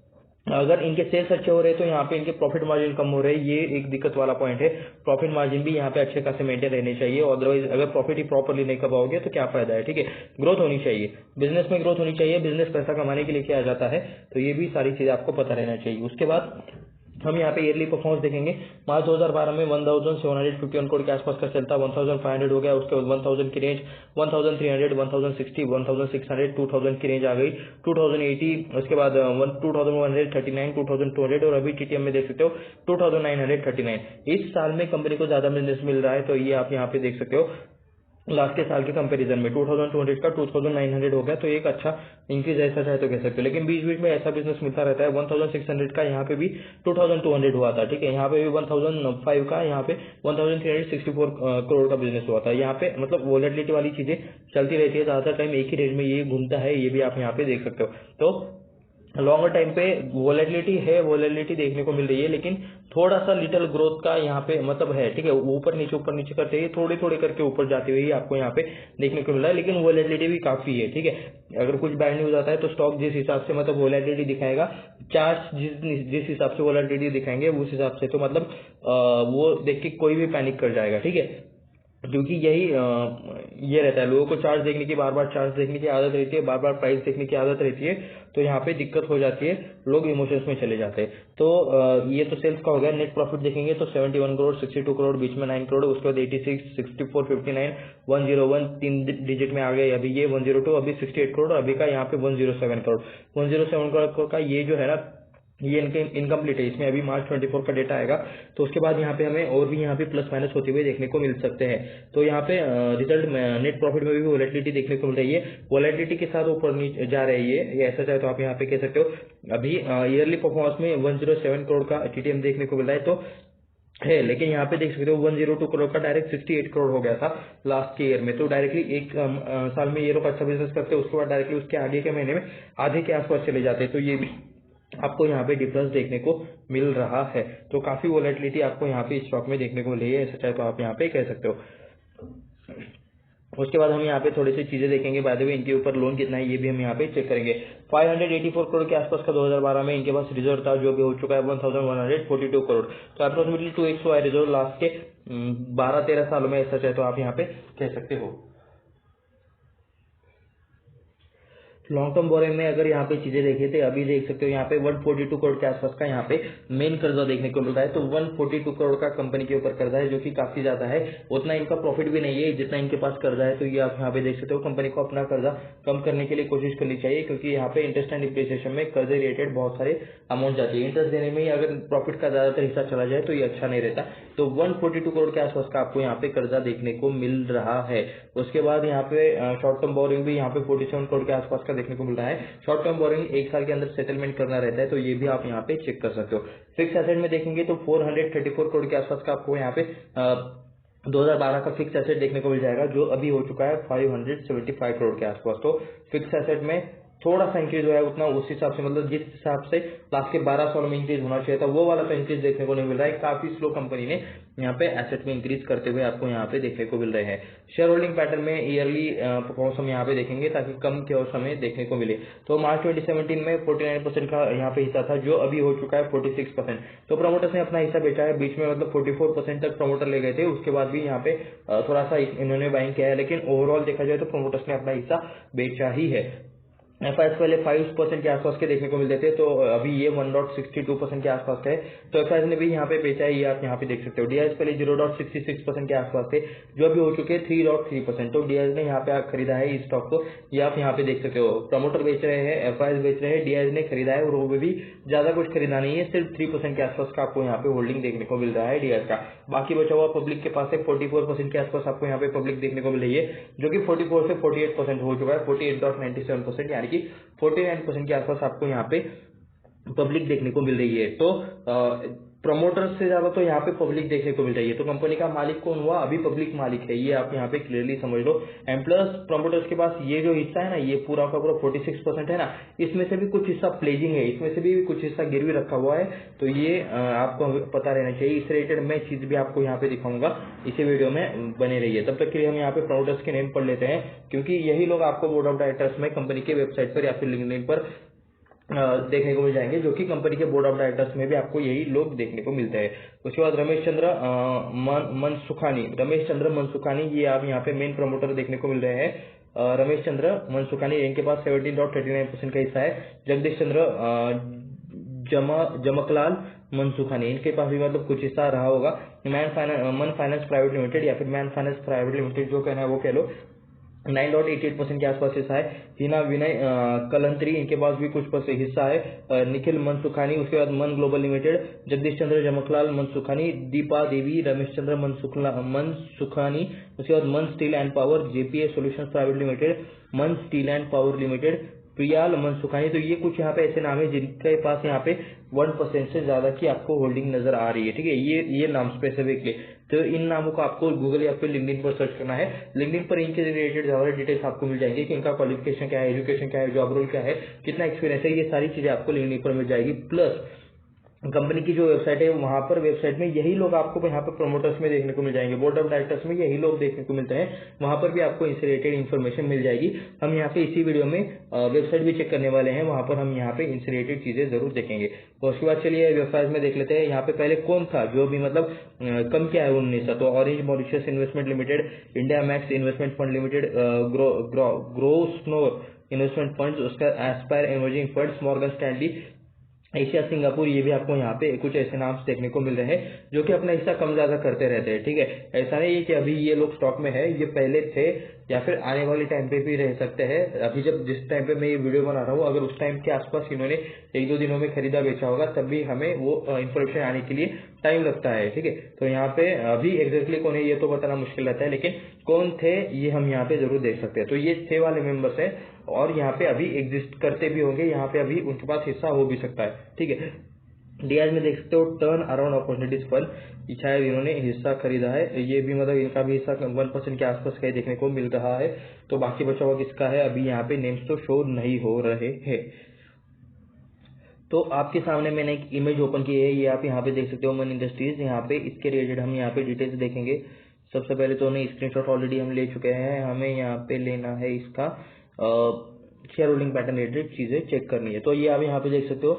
अगर इनके सेल्स अच्छे हो रहे हैं तो यहाँ पे इनके प्रॉफिट मार्जिन कम हो रहे हैं, ये एक दिक्कत वाला पॉइंट है। प्रॉफिट मार्जिन भी यहाँ पे अच्छे खासे मेंटेन रहने चाहिए, अदरवाइज अगर प्रॉफिट ही प्रॉपरली नहीं कमाओगे तो क्या फायदा है, ठीक है। ग्रोथ होनी चाहिए, बिजनेस में ग्रोथ होनी चाहिए, बिजनेस पैसा कमाने के लिए किया जाता है, तो ये भी सारी चीजें आपको पता रहना चाहिए। उसके बाद हम यहाँ पे ईयरली परफॉर्मेंस देखेंगे। मार्च 2012 में 1751 करोड़ के आसपास का चलता, 1500 हो गया, उसके बाद 1000 की रेंज, 1300, 1060, 1600, 2000 की रेंज आ गई, 2080, उसके बाद 2139, 2200, और अभी टीटीएम में देख सकते हो 2939। इस साल में कंपनी को ज्यादा बिजनेस मिल रहा है, तो ये आप यहाँ पे देख सकते हो लास्ट के साल के कंपैरिजन में 2200 का 2900 हो गया, तो एक अच्छा इंक्रीज ऐसा चाहे तो कह सकते हो। लेकिन बीच बीच में ऐसा बिजनेस मिलता रहता है। 1600 का यहाँ पे भी 2200 हुआ था, ठीक है। यहाँ पे भी 1005 का, यहाँ पे 1364 करोड़ का बिजनेस हुआ था। यहाँ पे मतलब वॉलेटिलिटी वाली चीजें चलती रहती है, ज्यादातर टाइम एक ही रेंज में ये घूमता है, ये भी आप यहाँ पे देख सकते हो। तो लॉन्गर टाइम पे वोलेटिलिटी देखने को मिल रही है, लेकिन थोड़ा सा लिटिल ग्रोथ का यहाँ पे मतलब है, ठीक है, ऊपर नीचे करते हुए थोड़े थोड़े करके ऊपर जाते हुए ही आपको यहाँ पे देखने को मिल रहा है, लेकिन वोलेटिलिटी भी काफी है, ठीक है। अगर कुछ बैड न्यूज आता है तो स्टॉक जिस हिसाब से मतलब वोलेटिलिटी दिखाएगा, चार्ट जिस हिसाब से वोलेटिलिटी दिखाएंगे उस हिसाब से तो मतलब वो देख के कोई भी पैनिक कर जाएगा, ठीक है। क्योंकि ये रहता है, लोगों को चार्ज देखने की, बार बार चार्ज देखने की आदत रहती है, बार बार प्राइस देखने की आदत रहती है, तो यहाँ पे दिक्कत हो जाती है, लोग इमोशंस में चले जाते हैं। तो ये तो सेल्स का हो गया। नेट प्रॉफिट देखेंगे तो 71 करोड़, 62 करोड़, बीच में 9 करोड़, उसके बाद 86, 64, 59, 101 3 डिजिट में आ गए, अभी ये 102, अभी 68 करोड़, अभी का यहाँ पे 107 करोड़। 107 करोड़ का ये जो है ना, ये इनके इनकम्प्लीट है, इसमें अभी मार्च 24 का डेटा आएगा, तो उसके बाद यहाँ पे हमें और भी यहाँ पे प्लस माइनस होते हुए देखने को मिल सकते हैं। तो यहाँ पे रिजल्ट नेट प्रॉफिट में भी वोलेटिलिटी देखने को मिल रही है, वोलेटिलिटी के साथ ऊपर नीचे जा रही है, ये ऐसा चाहे तो आप यहाँ पे कह सकते हो। अभी ईयरली परफॉर्मेंस में 107 करोड़ का टीटीएम देखने को मिल रहा है तो है, लेकिन यहाँ पे देख सकते हो 102 करोड़ का डायरेक्ट 68 करोड़ हो गया था लास्ट के ईयर में। तो डायरेक्टली एक साल में ये लोग अच्छा बिजनेस करते हैं, उसके बाद डायरेक्टली उसके आगे के महीने में आधे के आसपास चले जाते हैं, तो ये भी आपको यहाँ पे डिफरेंस देखने को मिल रहा है। तो काफी वोलेटिलिटी आपको यहाँ पे स्टॉक में देखने को मिल रही है, ऐसा चाहे तो आप यहाँ पे कह सकते हो। उसके बाद हम यहाँ पे थोड़ी सी चीजें देखेंगे, बाय द वे इनके ऊपर लोन कितना है ये भी हम यहाँ पे चेक करेंगे। 584 करोड़ के आसपास का 2012 में इनके पास रिजर्व था, जो भी हो चुका है 1142 करोड़। तो अप्रोक्सीमेटली 2x हुआ है रिजर्व लास्ट के 12-13 सालों में, ऐसा चाहे तो आप यहाँ पे कह सकते हो। लॉन्ग टर्म बोरिंग में अगर यहाँ पे चीजें देखे थे, अभी देख सकते हो यहाँ पे 142 करोड़ के आसपास का यहाँ पे मेन कर्जा देखने को मिल रहा है। तो 142 करोड़ का कंपनी के ऊपर कर्जा है, जो कि काफी ज्यादा है। उतना इनका प्रॉफिट भी नहीं है जितना इनके पास कर्जा है, तो ये आप यहाँ पे देख सकते हो। कंपनी को अपना कर्जा कम करने के लिए कोशिश करनी चाहिए, क्योंकि यहाँ पे इंटरेस्ट एंड डिप्रिसिएशन में कर्जे रिलेटेड बहुत सारे अमाउंट जाती है। इंटरेस्ट देने में ही अगर प्रॉफिट का ज्यादातर हिस्सा चला जाए तो ये अच्छा नहीं रहता। तो 142 करोड़ के आसपास का आपको यहाँ पे कर्जा देखने को मिल रहा है। उसके बाद यहाँ पे शॉर्ट टर्म बोरिंग भी यहाँ पे 47 करोड़ के आसपास का देखने को मिल रहा है। शॉर्ट टर्म बोरिंग एक साल के अंदर सेटलमेंट करना रहता है, तो ये भी आप यहाँ पे चेक कर सकते हो। फिक्स एसेट में देखेंगे तो 434 करोड़ के आसपास का आपको यहाँ पे 2012 का फिक्स एसेट देखने को मिल जाएगा, जो अभी हो चुका है 575 करोड़ के आसपास। तो फिक्स एसेट में थोड़ा सा इंक्रीज हुआ है, उतना उस हिसाब से मतलब जिस हिसाब से लास्ट के 12 सालों में इंक्रीज होना चाहिए था वो वाला तो इंक्रीज देखने को नहीं मिल रहा है। काफी स्लो कंपनी ने यहाँ पे एसेट में इंक्रीज करते हुए आपको यहाँ पे देखने को मिल रहे हैं। शेयर होल्डिंग पैटर्न में ईयरली परफॉर्मेंस हम यहाँ पे देखेंगे, ताकि कम के और समय देखने को मिले। तो मार्च 2017 में 49% का यहाँ पे हिस्सा था, जो अभी हो चुका है 46%। तो प्रमोटर्स ने अपना हिस्सा बेचा है, बीच में मतलब 44% तक प्रमोटर ले गए थे, उसके बाद भी यहाँ पे थोड़ा सा इन्होंने बाइंग किया है, लेकिन ओवरऑल देखा जाए तो प्रमोटर्स ने अपना हिस्सा बेचा ही है। एफआईएस पहले 5% के आसपास के देखने को मिलते थे, तो अभी ये 1.62% के आसपास है। तो एफआईएस ने भी यहाँ पे बेचा है, ये आप यहाँ पे देख सकते हो। डीआईएस पहले 0.66% के आसपास थे, जो अभी हो चुके हैं 3.3%। तो डीआईएस ने यहाँ पे खरीदा है इस स्टॉक को, ये आप यहाँ पे देख सकते हो। प्रमोटर बेच रहे हैं, एफआईएस बेच रहे हैं, डीआईएस ने खरीदा है, और वो भी ज्यादा कुछ खरीदा नहीं है, सिर्फ 3% के आसपास का आपको यहाँ पे होल्डिंग देखने को मिल रहा है डीआईएस का। बाकी बचा हुआ पब्लिक के पास है 44% के आसपास आपको यहाँ पे पब्लिक देखने को मिल रही है, जो कि 44 से 48% हो चुका है, 48.97%, यानी कि 49% के आसपास आपको यहाँ पे पब्लिक देखने को मिल रही है। तो प्रमोटर्स से ज्यादा तो यहाँ पे पब्लिक देखने को मिल रही है। तो कंपनी का मालिक कौन हुआ? अभी पब्लिक मालिक है, ये आप यहाँ पे क्लियरली समझ लो। एंड प्लस प्रमोटर्स के पास ये जो हिस्सा है ना, ये पूरा का पूरा 46% है ना, इसमें से भी कुछ हिस्सा प्लेजिंग है, इसमें से भी कुछ हिस्सा गिरवी रखा हुआ है। तो ये आपको पता रहना चाहिए। इस रिलेटेड मैं चीज भी आपको यहाँ पे दिखाऊंगा, इसी वीडियो में बने रहिए। तब तक के लिए हम यहाँ पे प्रमोटर्स के नेम पढ़ लेते हैं, क्योंकि यही लोग आपको बोर्ड ऑफ डायरेक्टर्स में कंपनी के वेबसाइट पर या फिर लिंक्डइन पर देखने को मिल जाएंगे, जो कि कंपनी के बोर्ड ऑफ डायरेक्टर्स में भी आपको यही लोग देखने को मिलते हैं। उसके बाद रमेश चंद्र मनसुखानी, ये आप यहाँ पे मेन प्रमोटर देखने को मिल रहे हैं। रमेश चंद्र मनसुखानी, इनके पास 17.39% का हिस्सा है। जगदीश चंद्र जमकलाल मनसुखानी, इनके पास भी मतलब कुछ हिस्सा रहा होगा। मन फाइनेंस प्राइवेट लिमिटेड या फिर मैन फाइनेंस प्राइवेट लिमिटेड, जो कहना है वो कह लो, 9.88% के आसपास हिस्सा है। हिना विनय कलंत्री, इनके पास भी कुछ हिस्सा है। निखिल मनसुखानी, उसके बाद मन ग्लोबल लिमिटेड, जगदीश चंद्र जमकलाल मनसुखानी, दीपा देवी, रमेश चंद्र मनसुखानी, उसके बाद Man Steel and Power, JPA Solutions Private Limited, Man Steel and Power Limited, Priyal Mansukhani. तो ये कुछ यहाँ पे ऐसे नाम है जिनके पास यहाँ पे 1% से ज्यादा की आपको होल्डिंग नजर आ रही है, ठीक है। ये नाम स्पेसिफिकली, तो इन नामों को आपको गूगल या फिर लिंक्डइन पर सर्च करना है। लिंक्डइन पर इनके रिलेटेड ज्यादा डिटेल्स आपको मिल जाएंगे कि इनका क्वालिफिकेशन क्या है, एजुकेशन क्या है, जॉब रोल क्या है, कितना एक्सपीरियंस है, ये सारी चीजें आपको लिंक्डइन पर मिल जाएगी। प्लस कंपनी की जो वेबसाइट है वहां पर वेबसाइट में यही लोग आपको यहाँ पर प्रमोटर्स में देखने को मिल जाएंगे, बोर्ड ऑफ डायरेक्टर्स में यही लोग देखने को मिलते हैं, वहां पर भी आपको इनसे रिलेटेड इन्फॉर्मेशन मिल जाएगी। हम यहाँ पे इसी वीडियो में वेबसाइट भी चेक करने वाले हैं, वहां पर हम यहाँ पे इनसे रिलेटेड चीजें जरूर देखेंगे। तो उसके बाद चलिए वेबसाइट में देख लेते हैं। यहाँ पे पहले कौन था जो भी मतलब कम क्या है 19 तो Orange Mauritius Investment Limited, India Max Investment Fund Limited, Grosvenor Investment Fund, उसका Aspire Emerging Funds, Morgan Stanley, Asia Singapore, ये भी आपको यहाँ पे कुछ ऐसे नाम देखने को मिल रहे हैं जो कि अपना हिस्सा कम ज्यादा करते रहते हैं, ठीक है। ऐसा नहीं है कि अभी ये लोग स्टॉक में है, ये पहले थे या फिर आने वाले टाइम पे भी रह सकते हैं। अभी जब जिस टाइम पे मैं ये वीडियो बना रहा हूँ, अगर उस टाइम के आसपास इन्होंने 1-2 दिनों में खरीदा बेचा होगा, तब भी हमें वो इन्फॉर्मेशन आने के लिए टाइम लगता है, ठीक है। तो यहाँ पे अभी एग्जैक्टली कौन है ये तो बताना मुश्किल रहता है, लेकिन कौन थे ये हम यहाँ पे जरूर देख सकते हैं। तो ये थे वाले मेंबर्स हैं और यहाँ पे अभी एग्जिस्ट करते भी होंगे, यहाँ पे अभी उनके पास हिस्सा हो भी सकता है, ठीक है। डीआर में देख सकते हो टर्न अराउंड अपॉर्चुनिटीज फंड, शायद इन्होंने हिस्सा खरीदा है, ये भी मतलब इनका भी हिस्सा 1% के आसपास का देखने को मिल रहा है। तो बाकी बचा हुआ किसका है अभी यहाँ पे नेम्स तो शो नहीं हो रहे हैं। तो आपके सामने मैंने एक इमेज ओपन की है, ये आप यहाँ पे देख सकते हो मन इंडस्ट्रीज। यहाँ पे इसके रिलेटेड हम यहाँ पे डिटेल्स देखेंगे। सबसे पहले तो उन्हें स्क्रीनशॉट ऑलरेडी हम ले चुके हैं, हमें यहाँ पे लेना है इसका शेयर होल्डिंग पैटर्न रिलेटेड चीजें चेक करनी है। तो ये आप यहाँ पे देख सकते हो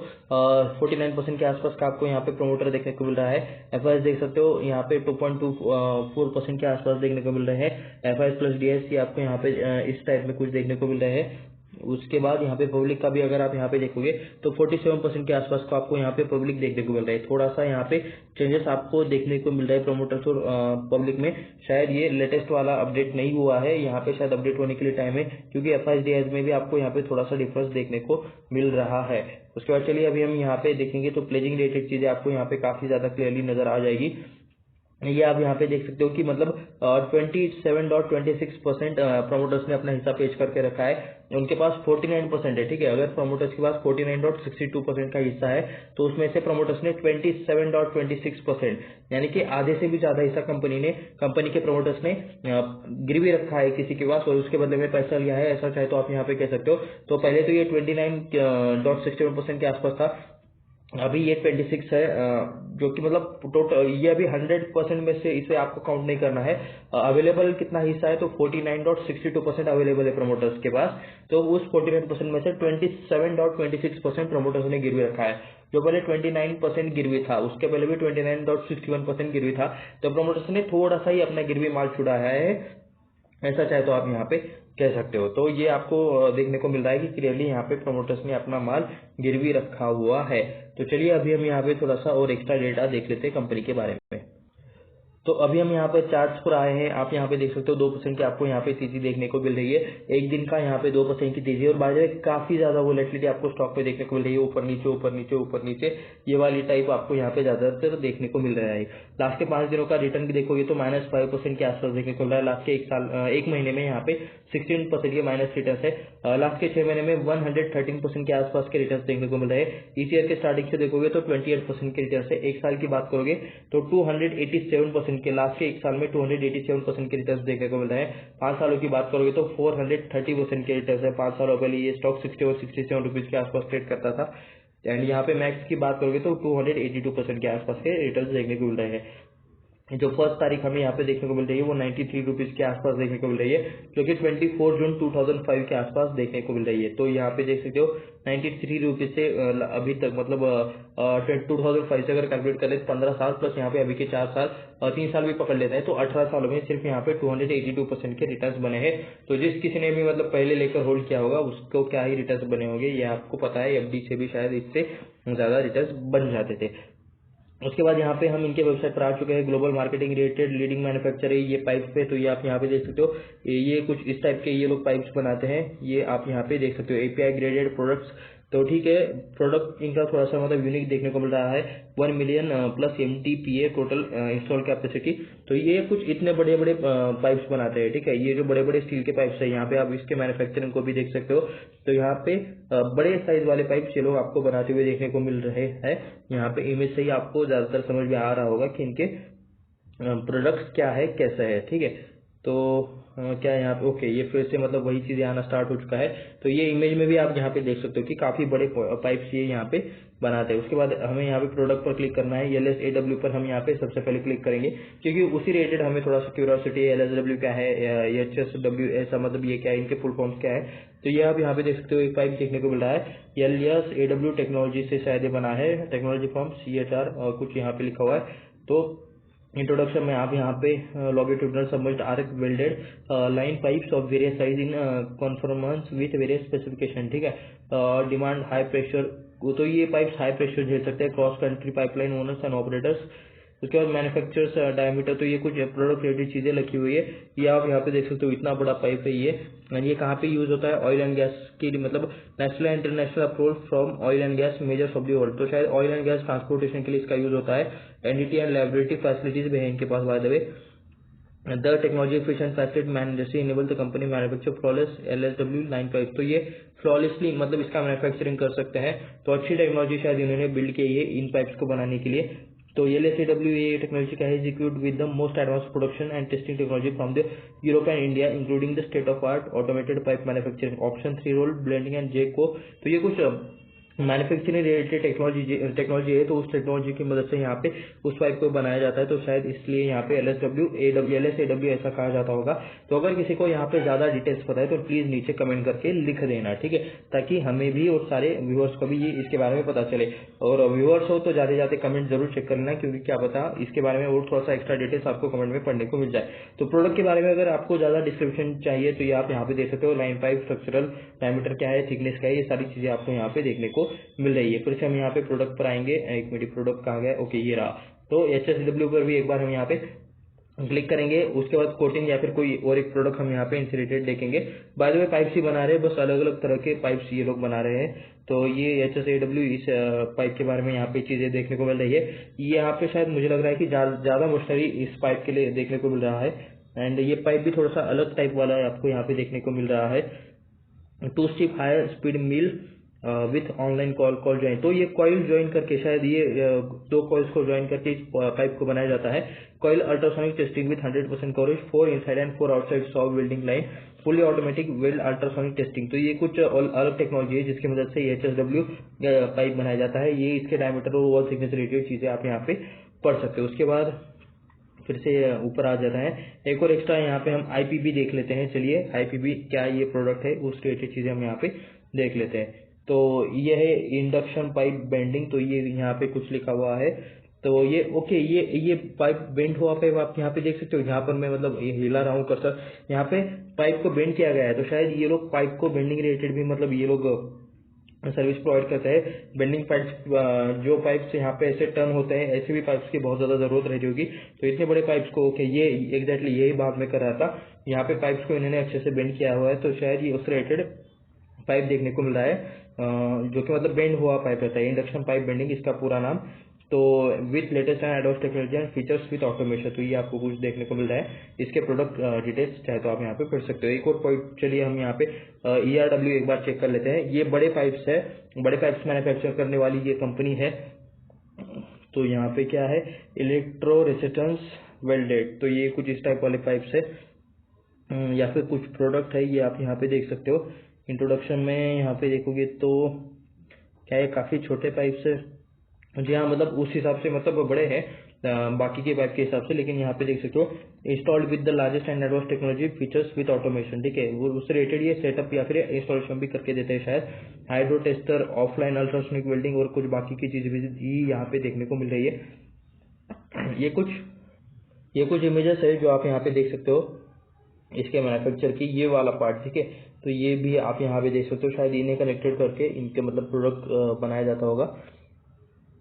49% के आसपास का आपको यहाँ पे प्रमोटर देखने को मिल रहा है। एफआईएस देख सकते हो यहाँ पे 2.24% के आसपास देखने को मिल रहे हैं। एफआईएस प्लस डीएससी आपको यहाँ पे इस टाइप में कुछ देखने को मिल रहे हैं। उसके बाद यहाँ पे पब्लिक का भी अगर आप यहाँ पे देखोगे तो 47% के आसपास को आपको यहाँ पे पब्लिक देखने को मिल रहा है। थोड़ा सा यहाँ पे चेंजेस आपको देखने को मिल रहा है प्रमोटर्स और पब्लिक में, शायद ये लेटेस्ट वाला अपडेट नहीं हुआ है, यहाँ पे शायद अपडेट होने के लिए टाइम है, क्योंकि एफआईएस में भी आपको यहाँ पे थोड़ा सा डिफरेंस देखने को मिल रहा है। उसके बाद चलिए अभी हम यहाँ पे देखेंगे तो प्लेजिंग रिलेटेड चीजें आपको यहाँ पे काफी ज्यादा क्लियरली नजर आ जाएगी। ये आप यहाँ पे देख सकते हो कि मतलब 27.26% प्रमोटर्स ने अपना हिस्सा पेश करके रखा है, उनके पास 49% है, ठीक है। अगर प्रमोटर्स के पास 49.62% का हिस्सा है तो उसमें से प्रमोटर्स ने 27.26% यानी कि आधे से भी ज्यादा हिस्सा कंपनी के प्रमोटर्स ने गिरवी रखा है किसी के पास और उसके बदले में पैसा लिया है, ऐसा चाहे तो आप यहाँ पे कह सकते हो। तो पहले तो ये 29.61% के आसपास था, अभी ये 26 है, जो कि मतलब टोटल ये अभी 100% में से इसे आपको काउंट नहीं करना है। अवेलेबल कितना हिस्सा है तो 49.62% अवेलेबल है प्रमोटर्स के पास। तो उस 49% में से 27.26% प्रमोटर्स ने गिरवी रखा है। जो पहले 29% गिरवी था, उसके पहले भी 29.61% गिरवी था, तो प्रमोटर्स ने थोड़ा सा ही अपना गिरवी माल छुड़ाया है, ऐसा चाहे तो आप यहाँ पे कह सकते हो। तो ये आपको देखने को मिल रहा है कि क्लियरली यहाँ पे प्रमोटर्स ने अपना माल गिरवी रखा हुआ है। तो चलिए अभी हम यहाँ पे थोड़ा सा और एक्स्ट्रा डेटा देख लेते हैं कंपनी के बारे में। तो अभी हम यहाँ पे चार्ट्स पर आए हैं, आप यहाँ पे देख सकते हो 2% की आपको यहाँ पे तेजी देखने को मिल रही है, एक दिन का यहाँ पे 2% की तेजी, और बाय द वे काफी ज्यादा वोलेटिलिटी आपको स्टॉक पे देखने को मिल रही है, ऊपर नीचे ऊपर नीचे ऊपर नीचे, ये वाली टाइप आपको यहाँ पे ज्यादातर देखने को मिल रहा है। लास्ट के 5 दिनों का रिटर्न भी देखोगे तो -5% के आसपास देखने को मिल रहा है। लास्ट के एक महीने में यहाँ पे 16% के माइनस रिटर्न है। लास्ट के 6 महीने में 113% के आसपास के रिटर्न देखने को मिल रहे हैं। इस ईयर के स्टार्टिंग से देखोगे तो 28% के रिटर्न है। एक साल की बात करोगे तो 287% के, लास्ट के एक साल में 287% के रिटर्न देखने को मिल रहे हैं। 5 सालों की बात करोगे तो 430% के रिटर्न है। 5 सालों पहले ये स्टॉक 67 रुपीज के आसपास ट्रेड करता था। एंड यहाँ पे मैक्स की बात करोगे तो 282% के आसपास के रिटर्न देखने को मिल रहे हैं। जो फर्स्ट तारीख हमें यहाँ पे देखने को मिल रही है वो 93 रुपीज के आसपास देखने को मिल रही है, जो कि 24 जून 2005 के आसपास देखने को मिल रही है। तो यहाँ पे देख सकते हो 93 रुपीज से अभी तक मतलब 2005 से अगर कैलकुलेट करें 15 साल प्लस यहाँ पे अभी के 4 साल 3 साल भी पकड़ लेते हैं तो 18 सालों में सिर्फ यहाँ पे 282% के रिटर्न बने हैं। तो जिस किसी ने भी मतलब पहले लेकर होल्ड किया होगा उसको क्या ही रिटर्न बने होंगे ये आपको पता है, एफडी से भी शायद इससे ज्यादा रिटर्न बन जाते थे। उसके बाद यहाँ पे हम इनके वेबसाइट पर आ चुके हैं। Global marketing related leading manufacturer है ये पाइप्स पे, तो ये आप यहाँ पे देख सकते हो, ये कुछ इस टाइप के ये लोग पाइप्स बनाते हैं, ये आप यहाँ पे देख सकते हो एपीआई ग्रेडेड प्रोडक्ट्स तो ठीक है, प्रोडक्ट इनका थोड़ा सा मतलब यूनिक देखने को मिल रहा है, 1 million plus MTPA total install capacity. तो ये कुछ इतने बड़े बड़े पाइप्स बनाते हैं, ठीक है। ये जो बड़े बड़े स्टील के पाइप्स है, यहाँ पे आप इसके मैन्युफैक्चरिंग को भी देख सकते हो। तो यहाँ पे बड़े साइज वाले पाइप्स ये लोग आपको बनाते हुए देखने को मिल रहे हैं। यहाँ पे इमेज से ही आपको ज्यादातर समझ में आ रहा होगा कि इनके प्रोडक्ट्स क्या है, कैसा है, ठीक है। तो क्या है यहाँ पे, ओके, ये फिर से मतलब वही चीजें आना स्टार्ट हो चुका है। तो ये इमेज में भी आप यहाँ पे देख सकते हो कि काफी बड़े पाइप्स ये यहाँ पे बनाते हैं। उसके बाद हमें यहाँ पे प्रोडक्ट पर क्लिक करना है, LSAW पर हम यहाँ पे सबसे पहले क्लिक करेंगे, क्योंकि उसी रिलेटेड हमें थोड़ा सा क्यूरियोसिटी है। LSW क्या है, HSW ऐसा मतलब ये क्या है, इनके फुल फॉर्म्स क्या है। तो ये आप यहाँ पे देख सकते हो, एक पाइप देखने को मिल रहा है, LSAW टेक्नोलॉजी से शायद ये बना है, टेक्नोलॉजी फॉर्म CHR और कुछ यहाँ पे लिखा हुआ है। तो इंट्रोडक्शन में आप यहाँ पे longitudinal submerged arc welded line pipes of various size in conformance with various specification, ठीक है। डिमांड हाई प्रेशर, तो ये पाइप्स हाई प्रेशर झेल सकते हैं। Cross country pipeline owners and operators. उसके बाद मैन्युफैक्चरर्स डायमीटर, तो ये कुछ प्रोडक्ट रिलेटेड चीजें लिखी हुई है। ये आप यहाँ पे देख सकते हो, इतना बड़ा पाइप है ये कहाँ पे यूज होता है, ऑयल एंड गैस के लिए, मतलब national and international approval from oil and gas measures of the world. तो शायद ऑयल एंड गैस ट्रांसपोर्टेशन के लिए इसका यूज होता है। एनडीटी एंड लैबोरेटरी फैसिलिटीज भी है इनके पास, by the way. The technology efficient facility Man industry enable the company manufacture flawless LSW line pipe. तो ये फ्लॉलेसली मतलब इसका मैन्युफैक्चरिंग कर सकते हैं। तो अच्छी टेक्नोलॉजी शायद इन्होंने बिल्ड की है इन पाइप्स को बनाने के लिए। तो LSAW ये टेक्नोलॉजी का है, is equipped with the most advance production and testing technology from the Europe and India, including the state of art automated pipe manufacturing option 3 roll blending and J-Co। तो ये कुछ मैन्युफैक्चरिंग रिलेटेड टेक्नोलॉजी है। तो उस टेक्नोलॉजी की मदद से यहाँ पे उस पाइप को बनाया जाता है। तो शायद इसलिए यहाँ पे LSAW ऐसा कहा जाता होगा। तो अगर किसी को यहाँ पे ज्यादा डिटेल्स पता है तो प्लीज नीचे कमेंट करके लिख देना, ठीक है, ताकि हमें भी और सारे व्यूअर्स को भी ये इसके बारे में पता चले। और व्यूअर्स हो तो जाते जाते कमेंट जरूर चेक कर लेना, क्योंकि क्या पता इसके बारे में और थोड़ा सा एक्स्ट्रा डिटेल्स आपको कमेंट में पढ़ने को मिल जाए। तो प्रोडक्ट के बारे में अगर आपको ज्यादा डिस्क्रिप्शन चाहिए तो ये आप यहाँ पे देख सकते हो। लाइन पाइप स्ट्रक्चरल डायमीटर क्या है, थिकनेस क्या है, ये सारी चीजें आपको यहाँ पे देखने को मिल रही है। फिर से हम यहाँ पे प्रोडक्ट पर आएंगे, एक मिनट, प्रोडक्ट कहाँ गया, ओके ये रहा। तो HSW पर भी एक बार हम यहाँ पे क्लिक करेंगे। उसके बाद कोटिंग या फिर कोई और एक प्रोडक्ट हम यहाँ पे इंसुलेटेड देखेंगे। बाय द वे पाइप्स ही बना रहे हैं, बस अलग अलग तरह के पाइप्स ये लोग बना रहे हैं। तो ये HSAW इस पाइप के बारे में यहाँ पे चीजें देखने को मिल रही है। ये यहाँ पे शायद मुझे लग रहा है कि ज्यादा मशीनरी इस पाइप के लिए देखने को मिल रहा है। एंड ये पाइप भी थोड़ा सा अलग टाइप वाला आपको यहाँ पे देखने को मिल रहा है। 2 strip higher speed mill with online call join. तो ये कॉइल ज्वाइन करके शायद ये 2 कॉइल्स को ज्वाइन करके इस पाइप को बनाया जाता है। Coil ultrasonic testing with 100% coverage, 4 inside and 4 outside saw welding line, fully automatic weld ultrasonic testing. तो ये कुछ अलग टेक्नोलॉजी है जिसकी मदद से HSW पाइप बनाया जाता है। ये इसके डायमीटर और वॉल थिकनेस रिलेटेड चीजें आप यहाँ पे पढ़ सकते हो। उसके बाद फिर से ऊपर आ जाता है एक और एक्स्ट्रा, यहाँ पे हम IPB देख लेते हैं। चलिए IPB क्या ये प्रोडक्ट है, उस रिलेटेड चीजें हम यहाँ पे देख लेते हैं। तो ये है इंडक्शन पाइप बेंडिंग। तो ये यहाँ पे कुछ लिखा हुआ है। तो ये ओके, ये पाइप बेंड हुआ पाइप आप यहाँ पे देख सकते हो। यहाँ पर मैं मतलब ये हिला रहा हूँ कर्सर, यहाँ पे पाइप को बेंड किया गया है। तो शायद ये लोग पाइप को बेंडिंग रिलेटेड भी मतलब ये लोग सर्विस प्रोवाइड करते हैं। बेंडिंग पाइप्स, जो पाइप्स यहाँ पे ऐसे टर्न होते हैं, ऐसे भी पाइप्स की बहुत ज्यादा जरूरत रहती होगी। तो इतने बड़े पाइप्स को, ओके, ये एग्जैक्टली यही बात मैं कर रहा था। यहाँ पे पाइप्स को इन्होंने अच्छे से बेंड किया हुआ है। तो शायद ये उस रिलेटेड पाइप देखने को मिल रहा है, जो कि मतलब बेंड हुआ पाइप रहता है। इंडक्शन पाइप बेंडिंग इसका पूरा नाम। तो with latest and advance technology and features with automation. तो ये आपको कुछ देखने को मिल रहा है। इसके प्रोडक्ट डिटेल्स चाहे तो आप यहाँ पे पढ़ सकते हो। एक और पॉइंट, चलिए हम यहाँ पे ERW एक बार चेक कर लेते हैं। ये बड़े पाइप्स है, बड़े पाइप्स मैन्युफैक्चर करने वाली ये कंपनी है। तो यहाँ पे क्या है, इलेक्ट्रो रेसिस्टेंस वेल्डेड। तो ये कुछ इस टाइप वाले पाइप्स है, या फिर कुछ प्रोडक्ट है, ये आप यहाँ पे देख सकते हो। इंट्रोडक्शन में यहाँ पे देखोगे तो क्या है, काफी छोटे पाइप्स है जी हाँ, मतलब उस हिसाब से मतलब बड़े हैं बाकी के पाइप के हिसाब से। लेकिन यहाँ पे देख सकते हो, installed with the largest and advance technology features with automation, ठीक है। वो उससे रिलेटेड ये सेटअप या फिर इंस्टॉलेशन भी करके देते हैं शायद। Hydro tester, offline ultrasonic welding और कुछ बाकी की चीज भी यहाँ पे देखने को मिल रही है। ये कुछ इमेजेस है जो आप यहाँ पे देख सकते हो इसके मैन्युफैक्चर की, ये वाला पार्ट, ठीक है। तो ये भी आप यहाँ पे देख सकते हो, शायद इन्हें कनेक्टेड करके इनके मतलब प्रोडक्ट बनाया जाता होगा,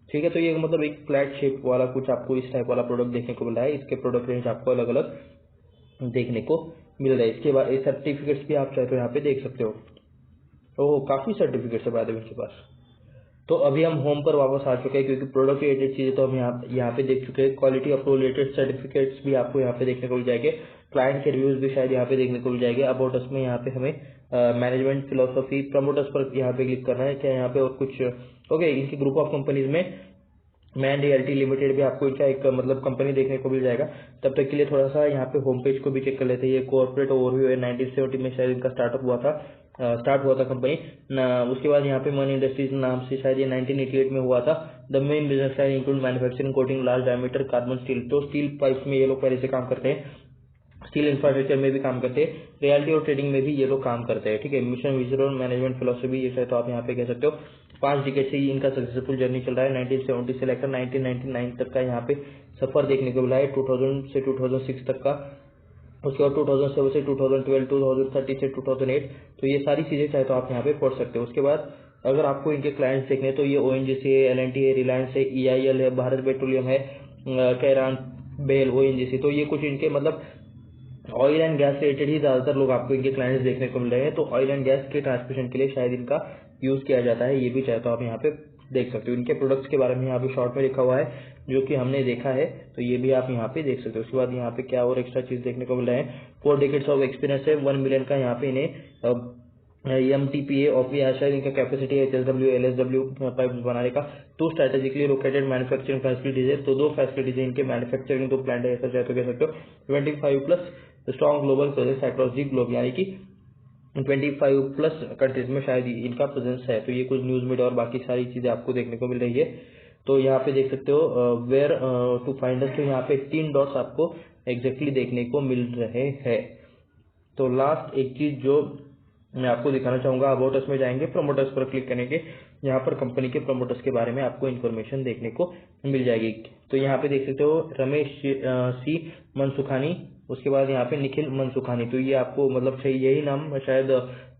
ठीक है। तो ये मतलब एक फ्लैट शेप वाला कुछ आपको इस टाइप वाला प्रोडक्ट देखने को मिल रहा है। इसके प्रोडक्ट रेंज आपको अलग अलग देखने को मिल रहा है। इसके बाद सर्टिफिकेट्स भी आप चाहे तो यहाँ पे देख सकते हो। ओह, काफ़ी सर्टिफिकेट्स है बाय द वे इनके पास। तो अभी हम होम पर वापस आ चुके हैं, क्योंकि प्रोडक्ट रिलेटेड चीज़ें तो हम यहाँ पे देख चुके हैं। क्वालिटी अप्रूवल रिलेटेड सर्टिफिकेट्स भी आपको यहाँ पे देखने को मिल जाएंगे। क्लाइंट के रिव्यूज भी शायद यहाँ पे देखने को मिल जाएंगे। अबाउट अस में यहाँ पे हमें मैनेजमेंट फिलोसफी प्रमोटर्स पर यहाँ पे क्लिक करना है। क्या यहाँ पे और कुछ ओके, इनकी ग्रुप ऑफ कंपनीज में मैन रियल्टी लिमिटेड भी आपको इनका एक मतलब कंपनी देखने को मिल जाएगा। तब तक के लिए थोड़ा सा यहाँ पे होम पेज को भी चेक कर लेते हैं। ये कॉर्पोरेट ओवरव्यू है, 1970 में शायद इनका स्टार्ट हुआ था कंपनी। उसके बाद यहाँ पे मन इंडस्ट्रीज नाम से शायद ये 1988 में हुआ था। The main business line include manufacturing, coating, large diameter carbon steel. तो स्टील पाइप्स में ये लोग पहले से काम करते हैं, स्टील इंफ्रास्ट्रक्चर में भी काम करते हैं, रियल्टी और ट्रेडिंग में भी ये लोग काम करते हैं। ठीक है, मिशन विजन और मैनेजमेंट फिलोसफी ये शायद तो आप यहाँ पे कह सकते हो। 5 डिकेड से ही इनका सक्सेसफुल जर्नी चल रहा है। 1970 से लेकर 1999 तक का यहाँ पे सफर देखने को मिला है, 2000 से 2006 तक का। उसके बाद 2007 से 2012, 2030 से 2008। तो ये सारी चीज़ें चाहे तो आप यहाँ पे पढ़ सकते हो। उसके बाद अगर आपको इनके क्लाइंट्स देखने तो ये ONGC है, L&T है, रिलायंस है, EIL है, भारत पेट्रोलियम है, कैरान, बेल, ONGC। तो ये कुछ इनके मतलब ऑयल एंड गैस रिलेटेड ही ज़्यादातर लोग आपको इनके क्लाइंट्स देखने को मिल रहे हैं। तो ऑयल एंड गैस के ट्रांसमिशन के लिए शायद इनका यूज़ किया जाता है, ये भी चाहे तो आप यहाँ पे देख सकते हो। इनके प्रोडक्ट्स के बारे में यहाँ पे शॉर्ट में लिखा हुआ है, जो कि हमने देखा है, तो ये भी आप यहाँ पे देख सकते हो। उसके बाद यहाँ पे क्या और एक्स्ट्रा चीज़ देखने को मिल रहा है। 4 डिकेड्स ऑफ एक्सपीरियंस है, 1 मिलियन का यहाँ पे इन्हें MTPA ऑफ शायद इनका कैपेसिटी है HSW LSW पाइप बनाने का। 2 स्ट्रेटेजिकली लोकेटेड मैन्युफैक्चरिंग फैसिलिटीज है, तो 2 फैसिलिटीज है इनके मैन्युफैक्चरिंग, 2 प्लांट है, ऐसा चाहे तो कह सकते हो। 25+ strong global presence across the globe, यानी कि 25+ कंट्रीज में शायद इनका प्रेजेंस है। तो ये कुछ न्यूज मीडिया और बाकी सारी चीजें आपको देखने को मिल रही है। तो यहाँ पे देख सकते हो वेयर टू फाइंड अस। तो यहाँ पे 3 डॉट्स आपको एग्जैक्टली देखने को मिल रहे हैं। तो लास्ट एक चीज जो मैं आपको दिखाना चाहूंगा, अबाउट अस में जाएंगे, प्रमोटर्स पर क्लिक करेंगे, यहाँ पर कंपनी के प्रमोटर्स के बारे में आपको इन्फॉर्मेशन देखने को मिल जाएगी। तो यहाँ पे देख सकते हो रमेश सी मनसुखानी, उसके बाद यहाँ पे निखिल मनसुखानी। तो ये आपको मतलब यही नाम शायद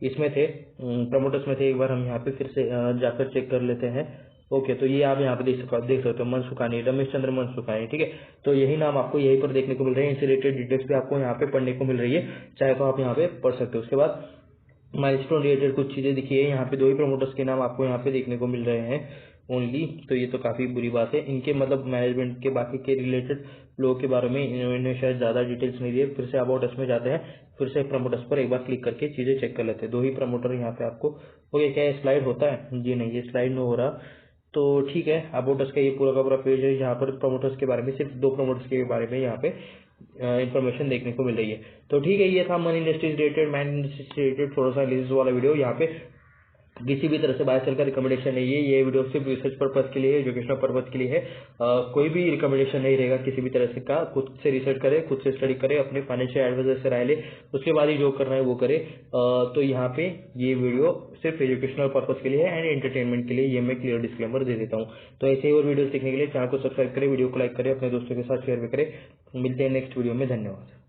इसमें थे, प्रमोटर्स में थे। एक बार हम यहाँ पे फिर से जाकर चेक कर लेते हैं। ओके, तो ये आप यहाँ पे देख सकते हो मनसुखानी, रमेश चंद्र मनसुखानी। ठीक है, तो यही नाम आपको यहीं पर देखने को मिल रहे हैं। इनसे रिलेटेड डिटेल्स भी आपको यहाँ पे पढ़ने को मिल रही है, चाहे तो आप यहाँ पे पढ़ सकते हो। उसके बाद माइलस्टोन रिलेटेड कुछ चीजें दिखी है। यहाँ पे 2 ही प्रमोटर्स के नाम आपको यहाँ पे देखने को मिल रहे हैं ओनली। तो ये तो काफी बुरी बात है। इनके मतलब मैनेजमेंट के बाकी के रिलेटेड लोगों के बारे में इन्होंने शायद ज्यादा डिटेल्स नहीं दिए। फिर से अबाउट अस में जाते हैं, फिर से प्रमोटर्स पर एक बार क्लिक करके चीजें चेक कर लेते हैं। 2 ही प्रमोटर यहाँ पे आपको। ओके, क्या स्लाइड होता है? जी नहीं, ये स्लाइड नहीं हो रहा। तो ठीक है, अबाउट अस का ये पूरा का पूरा पेज है। यहाँ पर प्रमोटर्स के बारे में, सिर्फ 2 प्रमोटर्स के बारे में यहाँ पे इन्फॉर्मेशन देखने को मिल रही है। तो ठीक है, ये था मन industries related, man industries related थोड़ा सा एनालिसिस वाला वीडियो। यहाँ पे किसी भी तरह से बाय सेल का रिकमेंडेशन नहीं है। ये वीडियो सिर्फ रिसर्च पर्पज के लिए, एजुकेशनल पर्पज के लिए है। कोई भी रिकमेंडेशन नहीं रहेगा किसी भी तरह से का। खुद से रिसर्च करे, खुद से स्टडी करे, अपने फाइनेंशियल एडवाइजर से राय ले, उसके बाद ही जो करना है वो करे। तो यहाँ पे ये वीडियो सिर्फ एजुकेशनल पर्पज के लिए है एंड एंटरटेनमेंट के लिए, ये मैं क्लियर डिस्क्लेमर दे देता हूँ। तो ऐसे ही और वीडियो देखने के लिए चैनल को सब्सक्राइब करें, वीडियो को लाइक करें, अपने दोस्तों के साथ शेयर भी करें। मिलते हैं नेक्स्ट वीडियो में, धन्यवाद।